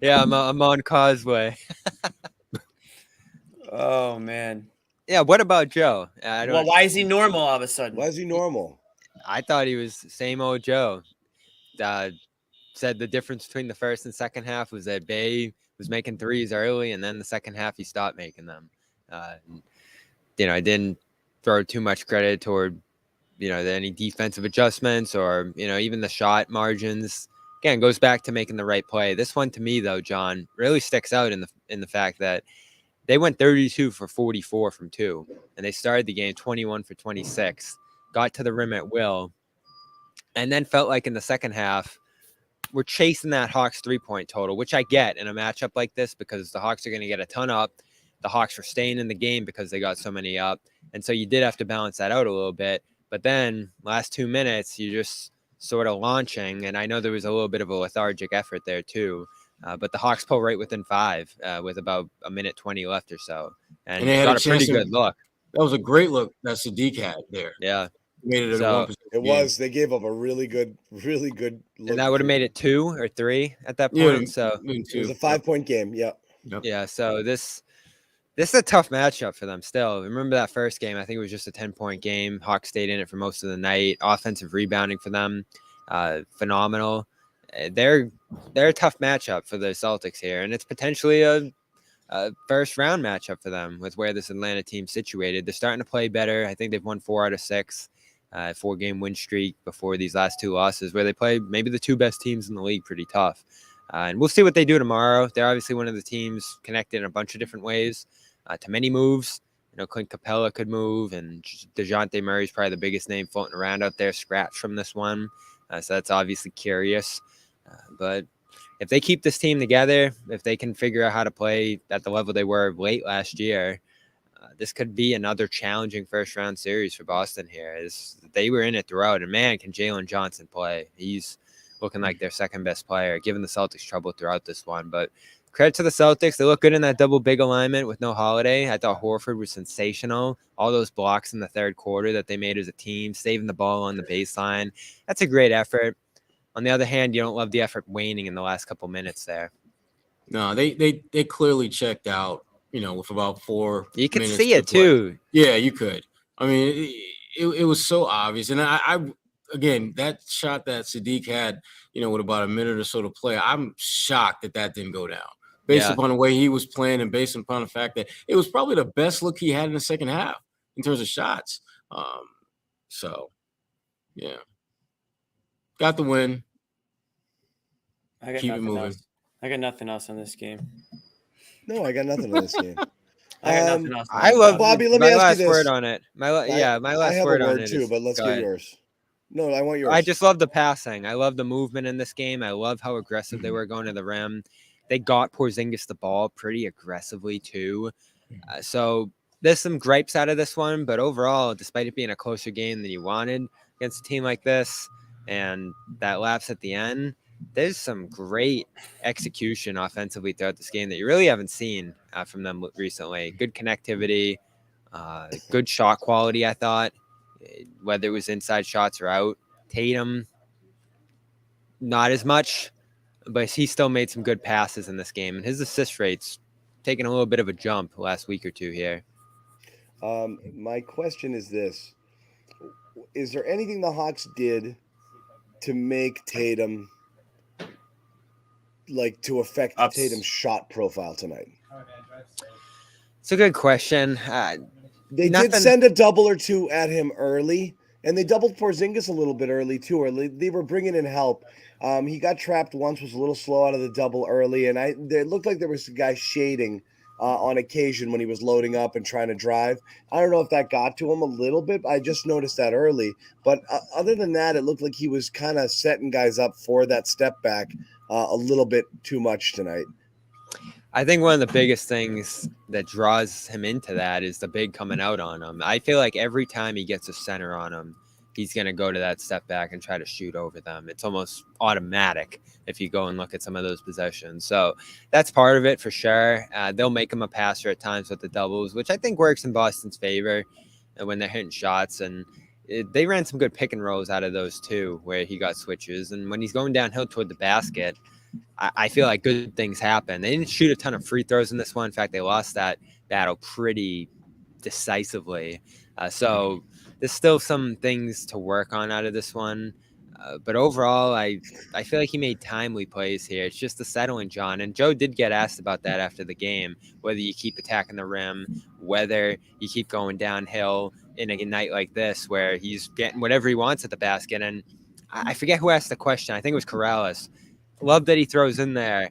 Yeah, I'm on Causeway. Oh man. Yeah. What about Joe? Well, why is he normal all of a sudden? Why is he normal? I thought he was same old Joe. Said the difference between the first and second half was that Bay was making threes early, and then the second half he stopped making them. I didn't throw too much credit toward, any defensive adjustments or, even the shot margins. Again, goes back to making the right play. This one to me, though, John, really sticks out in the fact that they went 32 for 44 from 2, and they started the game 21 for 26, got to the rim at will, and then felt like in the second half, we're chasing that Hawks 3-point total, which I get in a matchup like this because the Hawks are going to get a ton up. The Hawks were staying in the game because they got so many up. And so you did have to balance that out a little bit. But then last 2 minutes, you just sort of launching. And I know there was a little bit of a lethargic effort there too. But the Hawks pull right within 5 with about a minute 20 left or so. And they got a pretty good look. That was a great look that Sadiq had there. Yeah. Made it a 1%. It was. They gave up a really good look. And that would have made it 2 or 3 at that point. So it was a 5-point game. Yeah. Yep. Yeah. So this is a tough matchup for them still. Remember that first game? I think it was just a 10-point game. Hawks stayed in it for most of the night. Offensive rebounding for them, phenomenal. They're a tough matchup for the Celtics here, and it's potentially a first-round matchup for them with where this Atlanta team's situated. They're starting to play better. I think they've won 4 out of 6. 4-game win streak before these last 2 losses where they play maybe the 2 best teams in the league pretty tough. And we'll see what they do tomorrow. They're obviously one of the teams connected in a bunch of different ways to many moves. Clint Capella could move, and DeJounte Murray's probably the biggest name floating around out there, scratched from this one. So that's obviously curious. But if they keep this team together, if they can figure out how to play at the level they were late last year, this could be another challenging first-round series for Boston here. They were in it throughout, and man, can Jalen Johnson play. He's looking like their second-best player, giving the Celtics trouble throughout this one. But credit to the Celtics. They look good in that double big alignment with no Holiday. I thought Horford was sensational. All those blocks in the third quarter that they made as a team, saving the ball on the baseline. That's a great effort. On the other hand, you don't love the effort waning in the last couple minutes there. No, they clearly checked out. With about 4 you could minutes see it too. Yeah, you could. I mean, it was so obvious. And I again, that shot that Sadiq had, with about a minute or so to play, I'm shocked that didn't go down based upon the way he was playing and based upon the fact that it was probably the best look he had in the second half in terms of shots. So, yeah. Got the win. Keep it moving. Else. I got nothing else on this game. No, I got nothing on this game. I got nothing else. I love Bobby. Let me ask you this. Word on it. My last word on it too, but let's get yours. No, I want yours. I just love the passing. I love the movement in this game. I love how aggressive they were going to the rim. They got Porzingis the ball pretty aggressively too. So there's some gripes out of this one, but overall, despite it being a closer game than you wanted against a team like this, and that lapse at the end, there's some great execution offensively throughout this game that you really haven't seen from them recently. Good connectivity, good shot quality, I thought, whether it was inside shots or out. Tatum, not as much, but he still made some good passes in this game. And his assist rate's taken a little bit of a jump the last week or two here. My question is this. Is there anything the Hawks did to make Tatum, to affect Tatum's shot profile tonight? It's a good question. They did send a double or two at him early, and they doubled Porzingis a little bit early too. Or they were bringing in help. He got trapped once, was a little slow out of the double early, and it looked like there was a guy shading on occasion when he was loading up and trying to drive. I don't know if that got to him a little bit. I just noticed that early. But other than that, it looked like he was kind of setting guys up for that step back a little bit too much tonight. I think one of the biggest things that draws him into that is the big coming out on him. I feel like every time he gets a center on him, he's going to go to that step back and try to shoot over them. It's almost automatic if you go and look at some of those possessions. So that's part of it for sure. They'll make him a passer at times with the doubles, which I think works in Boston's favor when they're hitting shots. And they ran some good pick and rolls out of those too, where he got switches. And when he's going downhill toward the basket, I feel like good things happen. They didn't shoot a ton of free throws in this one. In fact, they lost that battle pretty decisively. So there's still some things to work on out of this one. But overall, I feel like he made timely plays here. It's just the settling, John. And Joe did get asked about that after the game, whether you keep attacking the rim, whether you keep going downhill in a night like this where he's getting whatever he wants at the basket. And I forget who asked the question. I think it was Corrales. Love that he throws in there.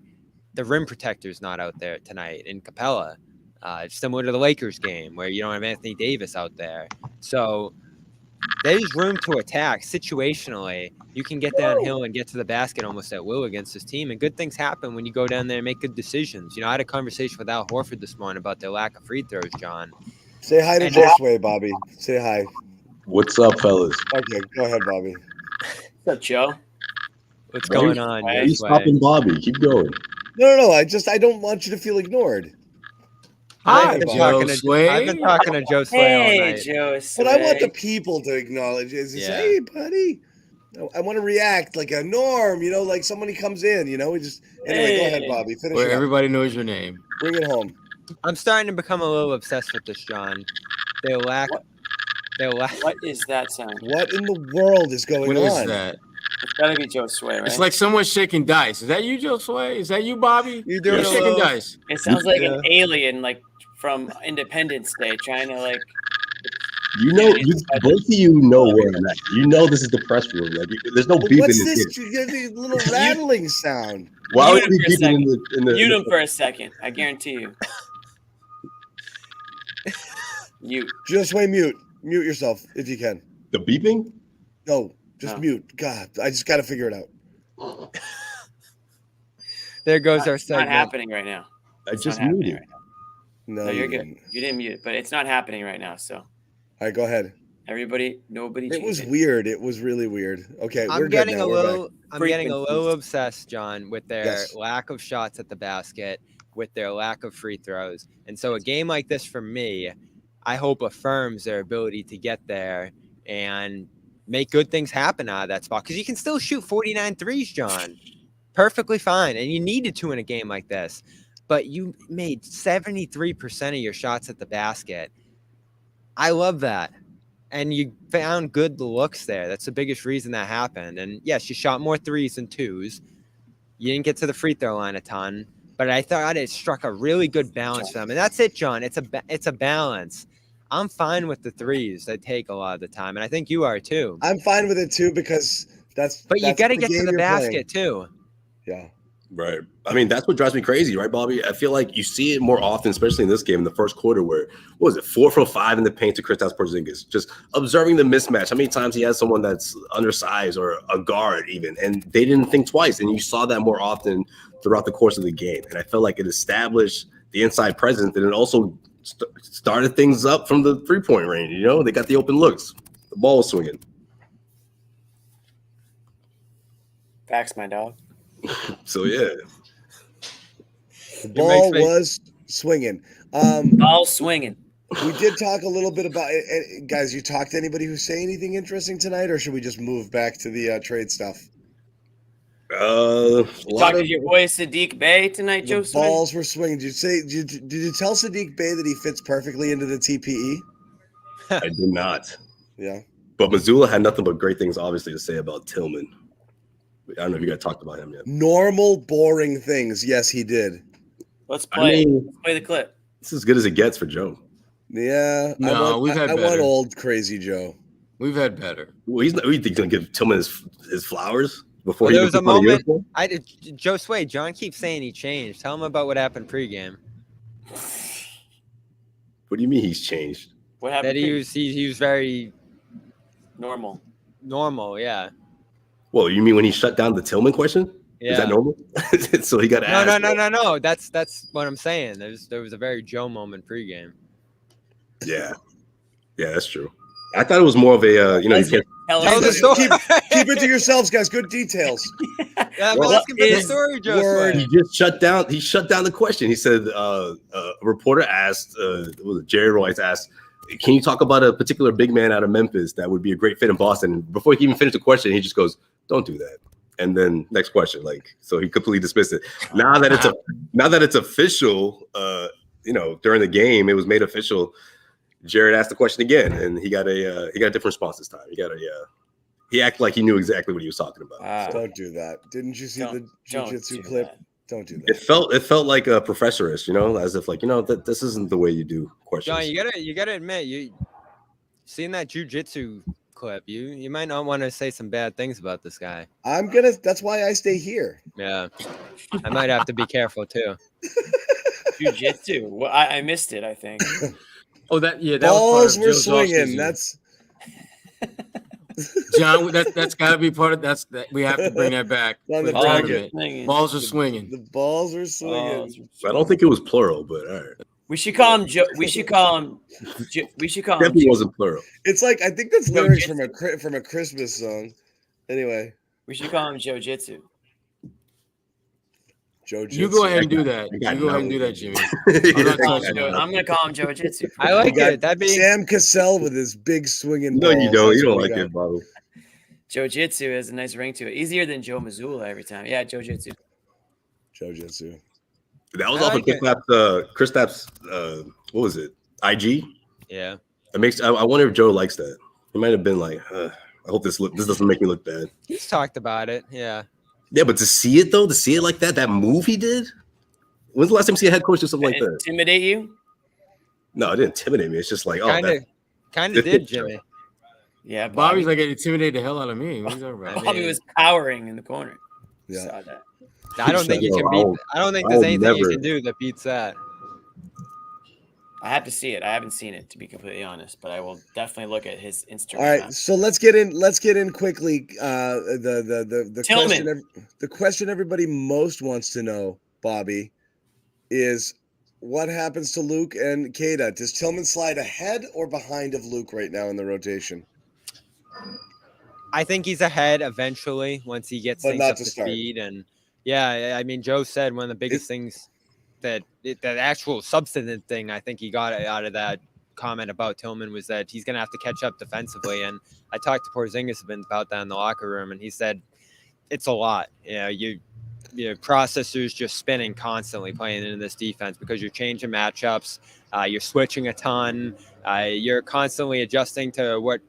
The rim protector's not out there tonight in Capella. It's similar to the Lakers game where you don't have Anthony Davis out there. So there's room to attack situationally. You can get downhill and get to the basket almost at will against this team. And good things happen when you go down there and make good decisions. You know, I had a conversation with Al Horford this morning about their lack of free throws, John. Say hi to Josue, Bobby. Say hi. What's up, fellas? Okay, go ahead, Bobby. What's up, Joe? What's going on? Why are you stopping Bobby? Keep going. No. I don't want you to feel ignored. I've been talking to Josue all night. Josue. But I want the people to acknowledge it. Say, hey, buddy. I want to react like a norm, like somebody comes in, we just go ahead, Bobby. Finish where it up. Everybody knows your name. Bring it home. I'm starting to become a little obsessed with this, John. What is that sound? What in the world is going on? What is that? It's gotta be Josue, right? It's like someone shaking dice. Is that you, Josue? Is that you, Bobby? You're doing shaking dice. It sounds like an alien, from Independence Day, trying to both of you know where I'm at. You know this is the press room. There's no beef in this. What's this? You get a little rattling sound. Why would we keep it in the? Mute him for a second. I guarantee you. Mute. Josue, mute. Mute yourself if you can. The beeping? No. Just mute. God, I just got to figure it out. There goes our It's segment. not happening right now. I just muted. Right no, you're good. You didn't mute it, but it's not happening right now. So, all right, go ahead. Nobody. It was weird. It was really weird. Okay, I'm getting a little obsessed, John, with their lack of shots at the basket, with their lack of free throws, and so a game like this for me, I hope affirms their ability to get there and make good things happen out of that spot, because you can still shoot 49 threes, John. Perfectly fine. And you needed to in a game like this. But you made 73% of your shots at the basket. I love that. And you found good looks there. That's the biggest reason that happened. And yes, you shot more threes than twos. You didn't get to the free throw line a ton. but I thought it struck a really good balance for them. And that's it, John. It's a balance. I'm fine with the threes they take a lot of the time, and I think you are too. I'm fine with it too because But you got to get to the basket too. Yeah. Right. I mean, that's what drives me crazy, right, Bobby? I feel like you see it more often, especially in this game in the first quarter, where, 4 from 5 in the paint to Kristaps Porzingis, just observing the mismatch. How many times he has someone that's undersized or a guard even, and they didn't think twice. And you saw that more often throughout the course of the game. And I felt like it established the inside presence, and it also started things up from the three-point range. You know, they got the open looks. The ball was swinging. Facts, my dog. So, yeah. The ball was swinging. Ball swinging. We did talk a little bit about it. Guys, you talked to anybody who say anything interesting tonight, or should we just move back to the trade stuff? You talked to your boy Sadiq Bey tonight, Joe? Balls were swinging. Did you tell Sadiq Bey that he fits perfectly into the TPE? I did not. Yeah. But Mazzulla had nothing but great things, obviously, to say about Tillman. I don't know if you guys talked about him yet. Normal, boring things. Yes, he did. Let's play. Let's play the clip. It's as good as it gets for Joe. Yeah. No, we've had better. I want old crazy Joe. We've had better. Well, he's going to give Tillman his flowers before there was a moment. Josue, John keeps saying he changed. Tell him about what happened pregame. What do you mean he's changed? What happened? That he was very normal. Normal, yeah. Well, you mean when he shut down the Tillman question? Yeah. Is that normal? So he got asked. No. That's what I'm saying. There was a very Joe moment pregame. Yeah, that's true. I thought it was more of a you can't tell the story. Keep it to yourselves, guys. Good details. Yeah, I'm asking for the story, Joe. He just shut down. He shut down the question. He said a reporter asked, Jerry Royce asked, "Can you talk about a particular big man out of Memphis that would be a great fit in Boston?" And before he even finished the question, he just goes, "Don't do that." And then next question, so he completely dismissed it. Now that it's official, during the game, it was made official. Jared asked the question again, and he got a different response this time. He acted like he knew exactly what he was talking about. Don't do that. Didn't you see the jiu-jitsu clip? That. Don't do that. It felt like a professorish, as if that this isn't the way you do questions. John, you gotta admit, you seen that jiu-jitsu clip. You might not want to say some bad things about this guy. That's why I stay here. Yeah, I might have to be careful too. Jiu-jitsu. Well, I missed it, I think. That balls were swinging. That's John. That's got to be part of that. We have to bring that back. Balls are swinging. The balls are swinging. I don't think it was plural, but all right. We should call him Joe. We should call him. Definitely wasn't plural. It's like I think that's lyrics from a Christmas song. Anyway, we should call him Joe Jitsu. You go ahead and do that. You go ahead and do that, Jimmy. I'm gonna call him Joe Jitsu. I like it. That'd be Sam Cassell with his big swinging. No, you don't. You don't like it, Bobby. Joe Jitsu has a nice ring to it. Easier than Joe Mazzulla every time. Yeah, Joe Jitsu. Joe Jitsu. That was off of Kristaps. What was it? IG. Yeah. It makes. I wonder if Joe likes that. He might have been like, I hope this doesn't make me look bad. He's talked about it. Yeah. Yeah, but to see it like that move he did. When's the last time you see a head coach do something like that? Intimidate you? No, it didn't intimidate me. It's just like, kind of did, Jimmy. Yeah, Bobby's like it intimidated the hell out of me. What are you talking about? Bobby was cowering in the corner. Yeah. Saw that. I don't think you can beat. I don't think there's anything you can do that beats that. I have to see it. I haven't seen it, to be completely honest, but I will definitely look at his Instagram. All right, so let's get in quickly. The question everybody most wants to know, Bobby, is what happens to Luke and Keita? Does Tillman slide ahead or behind of Luke right now in the rotation? I think he's ahead eventually once he gets things up to speed. And yeah, I mean, Joe said one of the biggest things that actual substantive thing I think he got out of that comment about Tillman was that he's going to have to catch up defensively. And I talked to Porzingis about that in the locker room, and he said it's a lot. Your processors just spinning constantly playing into this defense because you're changing matchups, you're switching a ton, you're constantly adjusting to what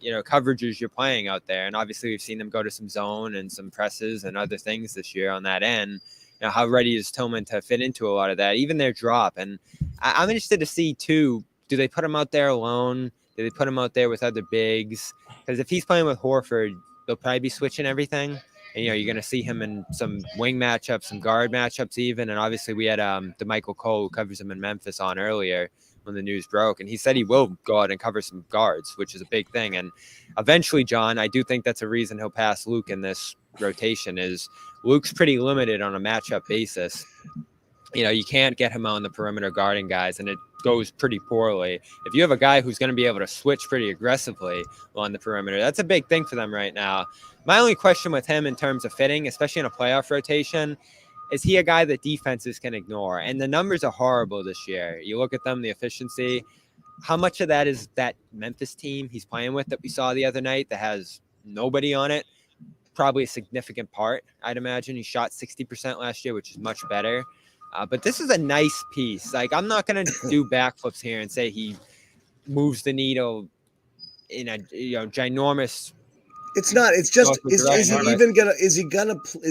coverages you're playing out there. And obviously we've seen them go to some zone and some presses and other things this year on that end. how ready is Tillman to fit into a lot of that, even their drop. And I'm interested to see too, do they put him out there alone? Do they put him out there with other bigs? Because if he's playing with Horford, they'll probably be switching everything. And, you're going to see him in some wing matchups, some guard matchups even. And obviously we had DeMichael Cole, who covers him in Memphis, on earlier when the news broke. And he said he will go out and cover some guards, which is a big thing. And eventually, John, I do think that's a reason he'll pass Luke in this rotation, is Luke's pretty limited on a matchup basis. You can't get him on the perimeter guarding guys, and it goes pretty poorly. If you have a guy who's going to be able to switch pretty aggressively on the perimeter, that's a big thing for them right now. My only question with him in terms of fitting, especially in a playoff rotation, is he a guy that defenses can ignore? And the numbers are horrible this year. You look at them, the efficiency. How much of that is that Memphis team he's playing with that we saw the other night that has nobody on it? Probably a significant part, I'd imagine. He shot 60% last year, which is much better. But this is a nice piece. Like, I'm not going to do backflips here and say he moves the needle in a ginormous. It's not. It's just. Is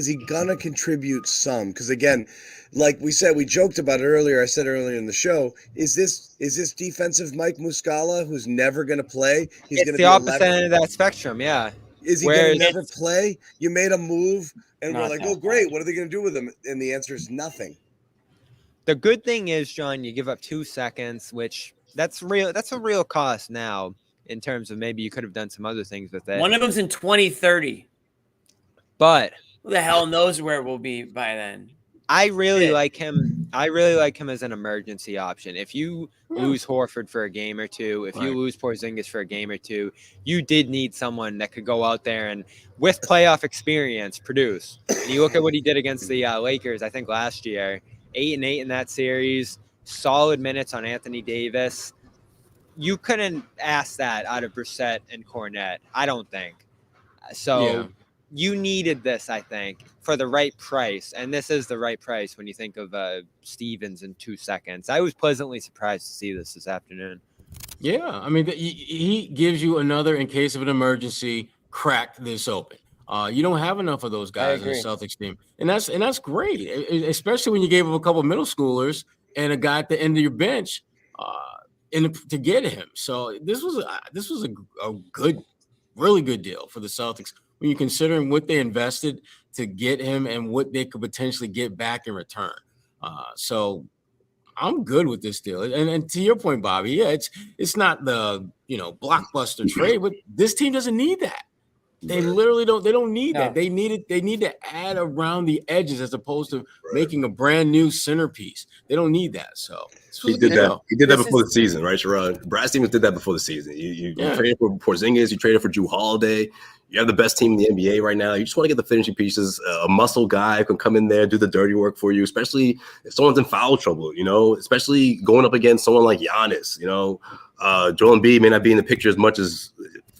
he gonna contribute some? Because again, like we said, we joked about it earlier. I said earlier in the show, is this defensive Mike Muscala who's never gonna play? He's it's gonna the be opposite end of that spectrum. Yeah. Is he gonna never play? You made a move, and we're like, oh great, what are they gonna do with him? And the answer is nothing. The good thing is, John, you give up 2 seconds, which that's real. That's a real cost now in terms of maybe you could have done some other things with it. One of them's in 2030. But who the hell knows where it will be by then? I really like him. I really like him as an emergency option. If you lose Horford for a game or two, if you lose Porzingis for a game or two, you did need someone that could go out there and, with playoff experience, produce. And you look at what he did against the Lakers, I think last year. 8-8 in that series, solid minutes on Anthony Davis. You couldn't ask that out of Brissett and Cornette, I don't think. So you needed this, I think, for the right price. And this is the right price when you think of Stevens in 2 seconds. I was pleasantly surprised to see this afternoon. Yeah, I mean, he gives you another, in case of an emergency, crack this open. You don't have enough of those guys in the Celtics team, and that's great, especially when you gave him a couple of middle schoolers and a guy at the end of your bench, to get him. So this was a good, really good deal for the Celtics when you're considering what they invested to get him and what they could potentially get back in return. So I'm good with this deal. And to your point, Bobby, it's not the blockbuster trade, but this team doesn't need that. They literally don't. They don't need that. They need to add around the edges as opposed to making a brand new centerpiece. They don't need that. So he did that. He did that before the season, right, Sherrod? Brad Stevens did that before the season. You traded for Porzingis. You traded for Jrue Holiday. You have the best team in the NBA right now. You just want to get the finishing pieces. A muscle guy who can come in there, do the dirty work for you, especially if someone's in foul trouble. Especially going up against someone like Giannis. Joel Embiid may not be in the picture as much as,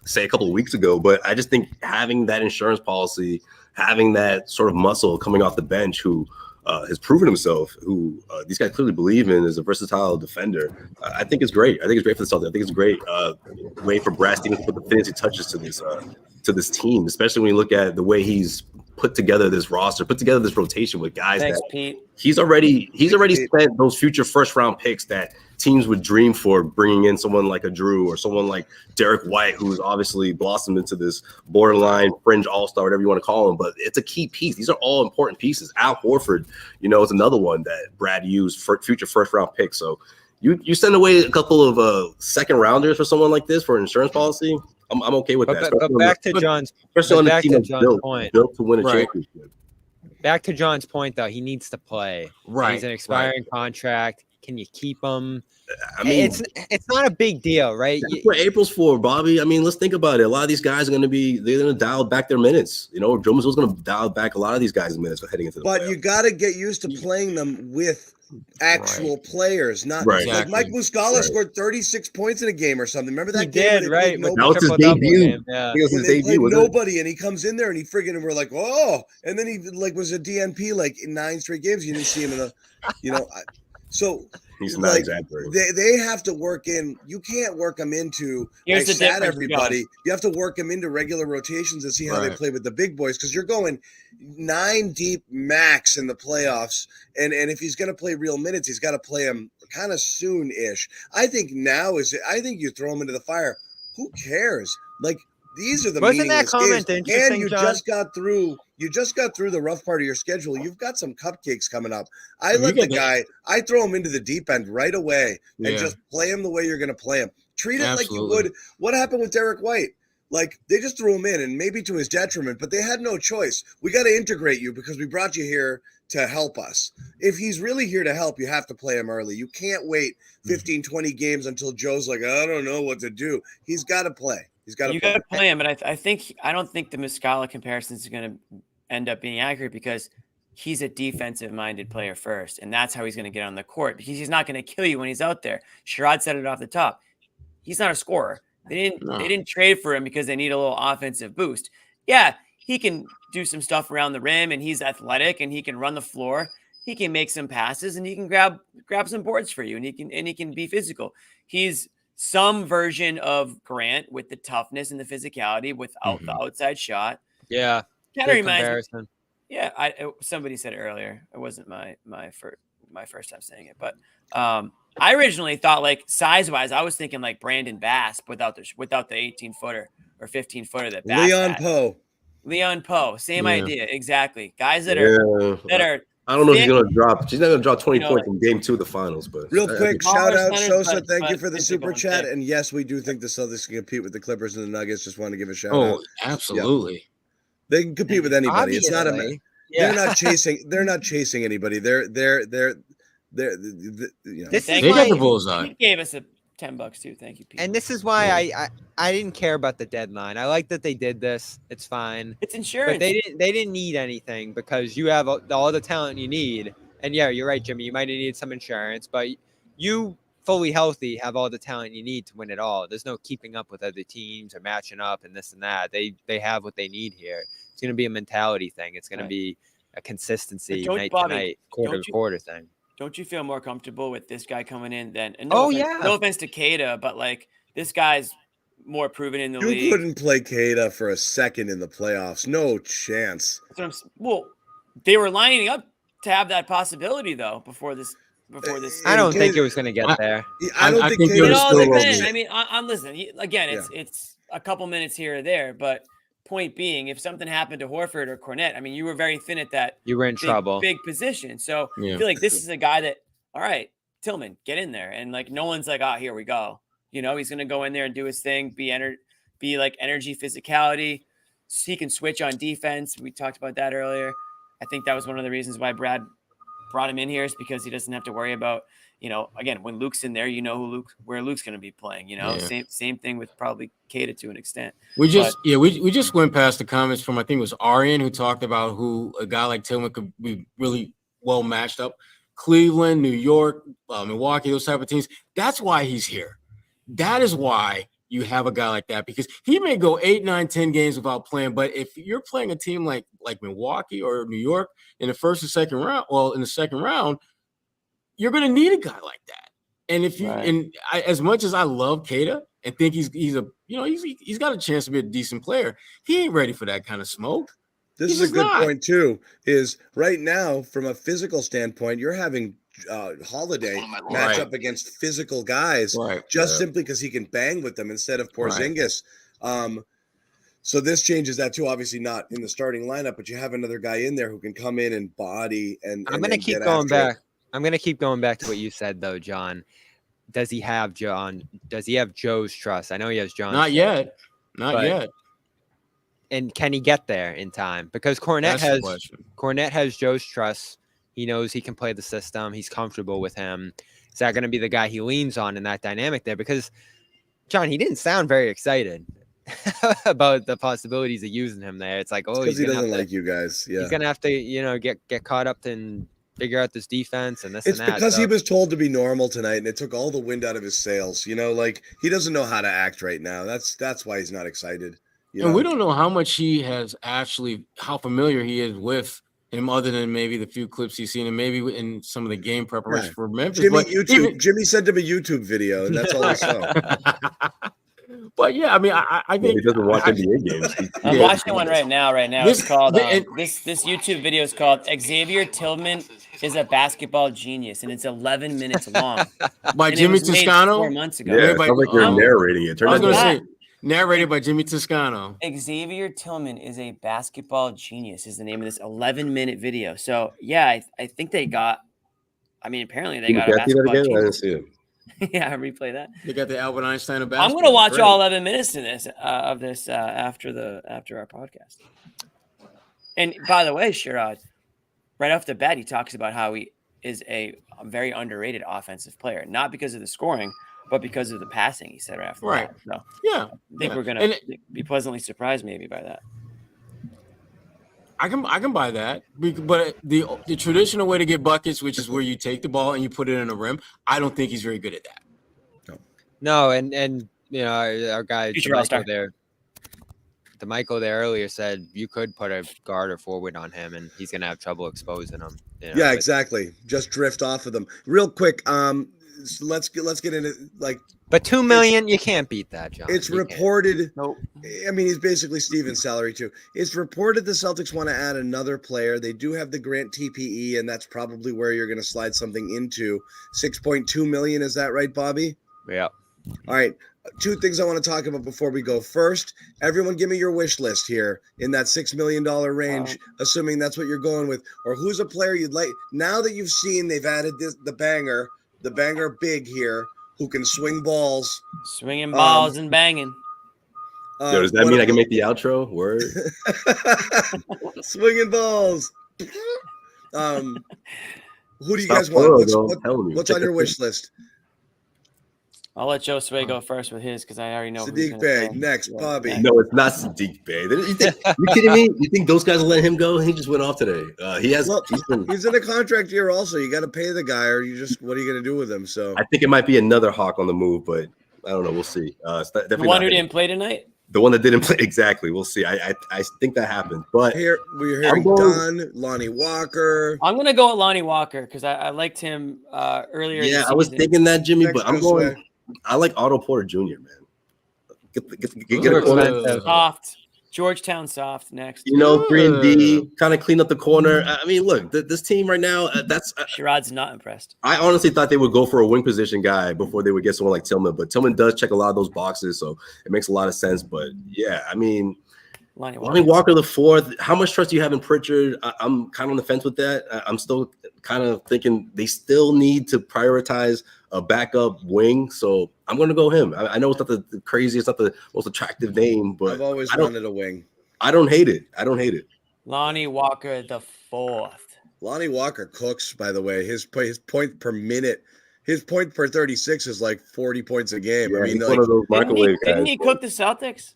say, a couple of weeks ago, but I just think having that insurance policy, having that sort of muscle coming off the bench who has proven himself, who these guys clearly believe in as a versatile defender, I think it's great. I think it's great for the Celtics. I think it's a great way for Brad Stevens to put the fancy touches to this team, especially when you look at the way he's put together this roster, put together this rotation with guys. Thanks, Pete. He's already spent those future first round picks that teams would dream for, bringing in someone like a Jrue or someone like Derek White, who's obviously blossomed into this borderline fringe all-star, whatever you want to call him. But it's a key piece. These are all important pieces. Al Horford, is another one that Brad used for future first round picks. So you send away a couple of second rounders for someone like this for an insurance policy. I'm okay with that. But back to John's point. Built to win a championship. Back to John's point, though, he needs to play. Right. He's an expiring contract. Can you keep him? I mean, it's not a big deal, right? That's what April's for, Bobby. I mean, let's think about it. A lot of these guys are going to dial back their minutes. Joe Mazzulla's going to dial back a lot of these guys' minutes for heading into the playoffs. You got to get used to playing them with actual players, not like Mike Muscala scored 36 points in a game or something. Remember that he game? Did, right? That was his debut. Yeah. It was his debut. Nobody, and he comes in there and and we're like, oh, and then he was a DNP like in 9 straight games. You didn't see him in a, So he's not exaggerating. They have to work in. You can't work them into everybody. You have to work them into regular rotations and see how they play with the big boys, because you're going 9 deep max in the playoffs. And if he's going to play real minutes, he's got to play them kind of soon-ish. I think you throw him into the fire. Who cares? Like, these are the meaningless games. And you just got through the rough part of your schedule. You've got some cupcakes coming up. I throw him into the deep end right away and just play him the way you're going to play him. Treat it like you would. What happened with Derek White? Like, they just threw him in, and maybe to his detriment, but they had no choice. We got to integrate you because we brought you here to help us. If he's really here to help, you have to play him early. You can't wait 15, 20 games until Joe's like, I don't know what to do. He's got to play. You got to play him, but I don't think the Muscala comparison is going to end up being accurate, because he's a defensive-minded player first, and that's how he's going to get on the court, because he's not going to kill you when he's out there. Sherrod said it off the top. He's not a scorer. They didn't trade for him because they need a little offensive boost. Yeah, he can do some stuff around the rim, and he's athletic, and he can run the floor. He can make some passes, and he can grab some boards for you, and he can be physical. He's some version of Grant with the toughness and the physicality without the outside shot. Yeah. Kind of reminds me. Yeah. Somebody said it earlier. It wasn't my first time saying it, but I originally thought, like, size wise, I was thinking like Brandon Bass without the 18-footer or 15-footer that Bass Leon Poe. Same idea. Exactly. Guys that are, I don't know if he's going to drop. She's not going to drop 20 points in game 2 of the finals. But real quick, shout out Sosa. Thank you for the super chat. And yes, we do think the Celtics can compete with the Clippers and the Nuggets. Just want to give a shout out. Oh, absolutely. Yep. They can compete with anybody. Obviously. It's not they're not chasing. They're not chasing anybody. They're you know. They got the bullseye. He gave us $10 too. Thank you, Pete. And this is why I didn't care about the deadline. I like that they did this. It's fine. It's insurance. But they didn't need anything, because you have all the talent you need. And yeah, you're right, Jimmy. You might have needed some insurance, but you fully healthy have all the talent you need to win it all. There's no keeping up with other teams or matching up and this and that. They have what they need here. It's going to be a mentality thing. It's going to be a consistency night to night, quarter to quarter thing. Don't you feel more comfortable with this guy coming in than? No offense to Keita, but like, this guy's more proven in the league. You couldn't play Keita for a second in the playoffs. No chance. Well, they were lining up to have that possibility though before this. I don't think it was going to get there. I don't think it all depends. I mean, I'm listening. Again, it's a couple minutes here or there, but point being, if something happened to Horford or Cornette, I mean, you were very thin at that. You were in trouble. Big position. So I feel like this is a guy that, all right, Tillman, get in there. And like, no one's like, oh, here we go. You know, he's going to go in there and do his thing, be like energy, physicality. So he can switch on defense. We talked about that earlier. I think that was one of the reasons why Brad brought him in here, is because he doesn't have to worry about, you know, again, when Luke's in there, you know where Luke's going to be playing, you know, same thing with probably Keita to an extent. We just went past the comments from, I think it was Arian, who talked about who a guy like Tillman could be really well matched up. Cleveland, New York, Milwaukee, those type of teams. That's why he's here. That is why you have a guy like that, because he may go 8, 9, 10 games without playing. But if you're playing a team like Milwaukee or New York in the first or second round, in the second round, you're going to need a guy like that. And if you as much as I love Keita and think he's got a chance to be a decent player, he ain't ready for that kind of smoke. This is a good point too. Is right now, from a physical standpoint, you're having Holiday match up against physical guys simply because he can bang with them instead of Porzingis. So this changes that too. Obviously not in the starting lineup, but you have another guy in there who can come in and body. And I'm going to keep going back. I'm going to keep going back to what you said though, John. Does he have Joe's trust? I know he has John's. Not yet. And can he get there in time? Because Cornette has Joe's trust. He knows he can play the system. He's comfortable with him. Is that going to be the guy he leans on in that dynamic there? Because, John, he didn't sound very excited about the possibilities of using him there. It's like, he doesn't like you guys. Yeah, he's going to have to, get caught up and figure out this defense and this and that. It's because he was told to be normal tonight, and it took all the wind out of his sails. You know, like, he doesn't know how to act right now. That's why he's not excited. And we don't know how much he has how familiar he is with him other than maybe the few clips he's seen and maybe in some of the game preparation for Memphis. Jimmy sent him a YouTube video, and that's all I saw. But yeah, I mean, I think he doesn't watch NBA games. I'm watching one right now. It's called this YouTube video is called Xavier Tillman is a basketball genius, and it's 11 minutes long. By Jimmy Toscano 4 months ago. Yeah, it sounds like you're narrating it. I was going to say narrated by Jimmy Toscano. Xavier Tillman is a basketball genius is the name of this 11-minute video. So yeah, I think they got. I mean, apparently they got a basketball genius. I didn't see it. Yeah, replay that. They got the Albert Einstein of basketball. I'm going to watch all 11 minutes of this after our podcast. And by the way, Sherrod, right off the bat, he talks about how he is a very underrated offensive player, not because of the scoring, but because of the passing. He said right after that. So yeah, I think we're going to be pleasantly surprised maybe by that. I can buy that, but the traditional way to get buckets, which is where you take the ball and you put it in a rim, I don't think he's very good at that. No, and you know our guy DeMichael there earlier said you could put a guard or forward on him, and he's gonna have trouble exposing him. You know, yeah, exactly. Just drift off of them real quick. Let's get into like. But $2 million, you can't beat that, John. It's reported. Nope. I mean, he's basically Steven's salary too. It's reported the Celtics want to add another player. They do have the grant TPE, and that's probably where you're going to slide something into. $6.2 million. Is that right, Bobby? Yeah. All right. Two things I want to talk about before we go. First, everyone give me your wish list here in that $6 million range, assuming that's what you're going with. Or who's a player you'd like? Now that you've seen they've added the banger big here, who can swing balls. Swinging balls and banging. Yo, does that mean I can make the outro? Word. Swinging balls. Who do you guys want? What's on your wish list? I'll let Josue go first with his because I already know. Sadiq Bey next, Bobby. No, it's not Sadiq Bey. You kidding me? You think those guys will let him go? He just went off today. He's in a contract year also. You got to pay the guy, or what are you going to do with him? So I think it might be another Hawk on the move, but I don't know. We'll see. The one who didn't play tonight. The one that didn't play exactly. We'll see. I think that happened. But here we're hearing Dunn, Lonnie Walker. I'm gonna go with Lonnie Walker because I liked him earlier. Yeah, I was thinking that, Jimmy, but I'm going. I like Otto Porter Jr., man. Get a corner. Soft. Georgetown soft next. 3-and-D, kind of clean up the corner. I mean, look, this team right now, Sherrod's not impressed. I honestly thought they would go for a wing position guy before they would get someone like Tillman, but Tillman does check a lot of those boxes, so it makes a lot of sense. But yeah, I mean, Lonnie Walker the fourth. How much trust do you have in Pritchard? I'm kind of on the fence with that. I'm still kind of thinking they still need to prioritize a backup wing, so I'm going to go him. I know it's not the craziest, not the most attractive name, but I've always wanted a wing. I don't hate it. Lonnie Walker the fourth. Lonnie Walker cooks, by the way. His point per minute, his point per 36 is like 40 points a game. Yeah, I mean, one of those microwave guys. Didn't he cook the Celtics?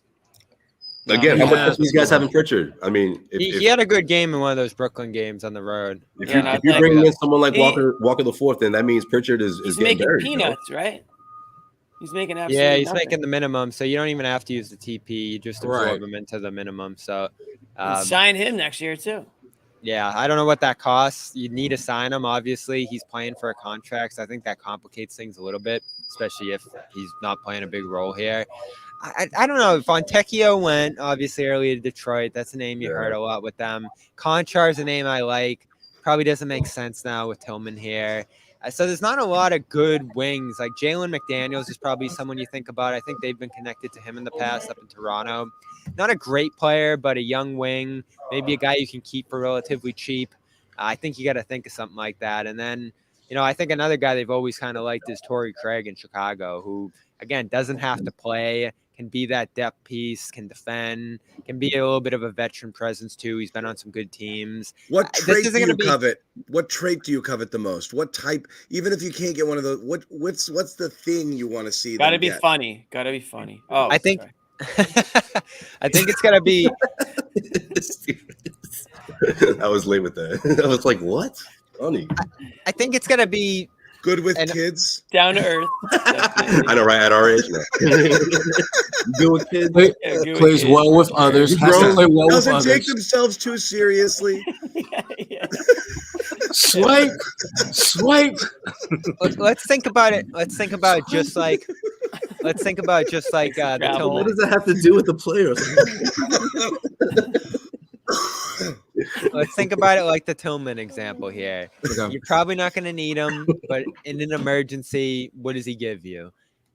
Again, how much do these guys have in Pritchard? I mean, he had a good game in one of those Brooklyn games on the road. If you're bringing in someone like Walker the fourth, then that means Pritchard is making buried, peanuts, right? He's making absolutely yeah, he's nothing. making the minimum, so you don't even have to use the TP. You just absorb him into the minimum. So sign him next year too. Yeah, I don't know what that costs. You need to sign him. Obviously, he's playing for a contract, so I think that complicates things a little bit, especially if he's not playing a big role here. I don't know. Fontecchio went, obviously, early to Detroit. That's a name you heard a lot with them. Konchar's a name I like. Probably doesn't make sense now with Tillman here. So there's not a lot of good wings. Like Jalen McDaniels is probably someone you think about. I think they've been connected to him in the past up in Toronto. Not a great player, but a young wing. Maybe a guy you can keep for relatively cheap. I think you got to think of something like that. And then, I think another guy they've always kind of liked is Torrey Craig in Chicago, who, again, doesn't have to play, can be that depth piece, can defend, can be a little bit of a veteran presence too. He's been on some good teams. What trait do you covet? What trait do you covet the most? What type? Even if you can't get one of those, what's the thing you want to see? Got to be funny. Got to be funny. Oh, I think it's gonna be. I was late with that. I was like, what? Funny. I think it's gonna be Good with kids. Down to earth. I know, right? At our age. Good with kids. Plays well with others. Doesn't take themselves too seriously. Swipe. Let's think about it. Let's think about just like the Tillman. What does that have to do with the players? Let's think about it like the Tillman example here. You're probably not going to need him, but in an emergency, what does he give you?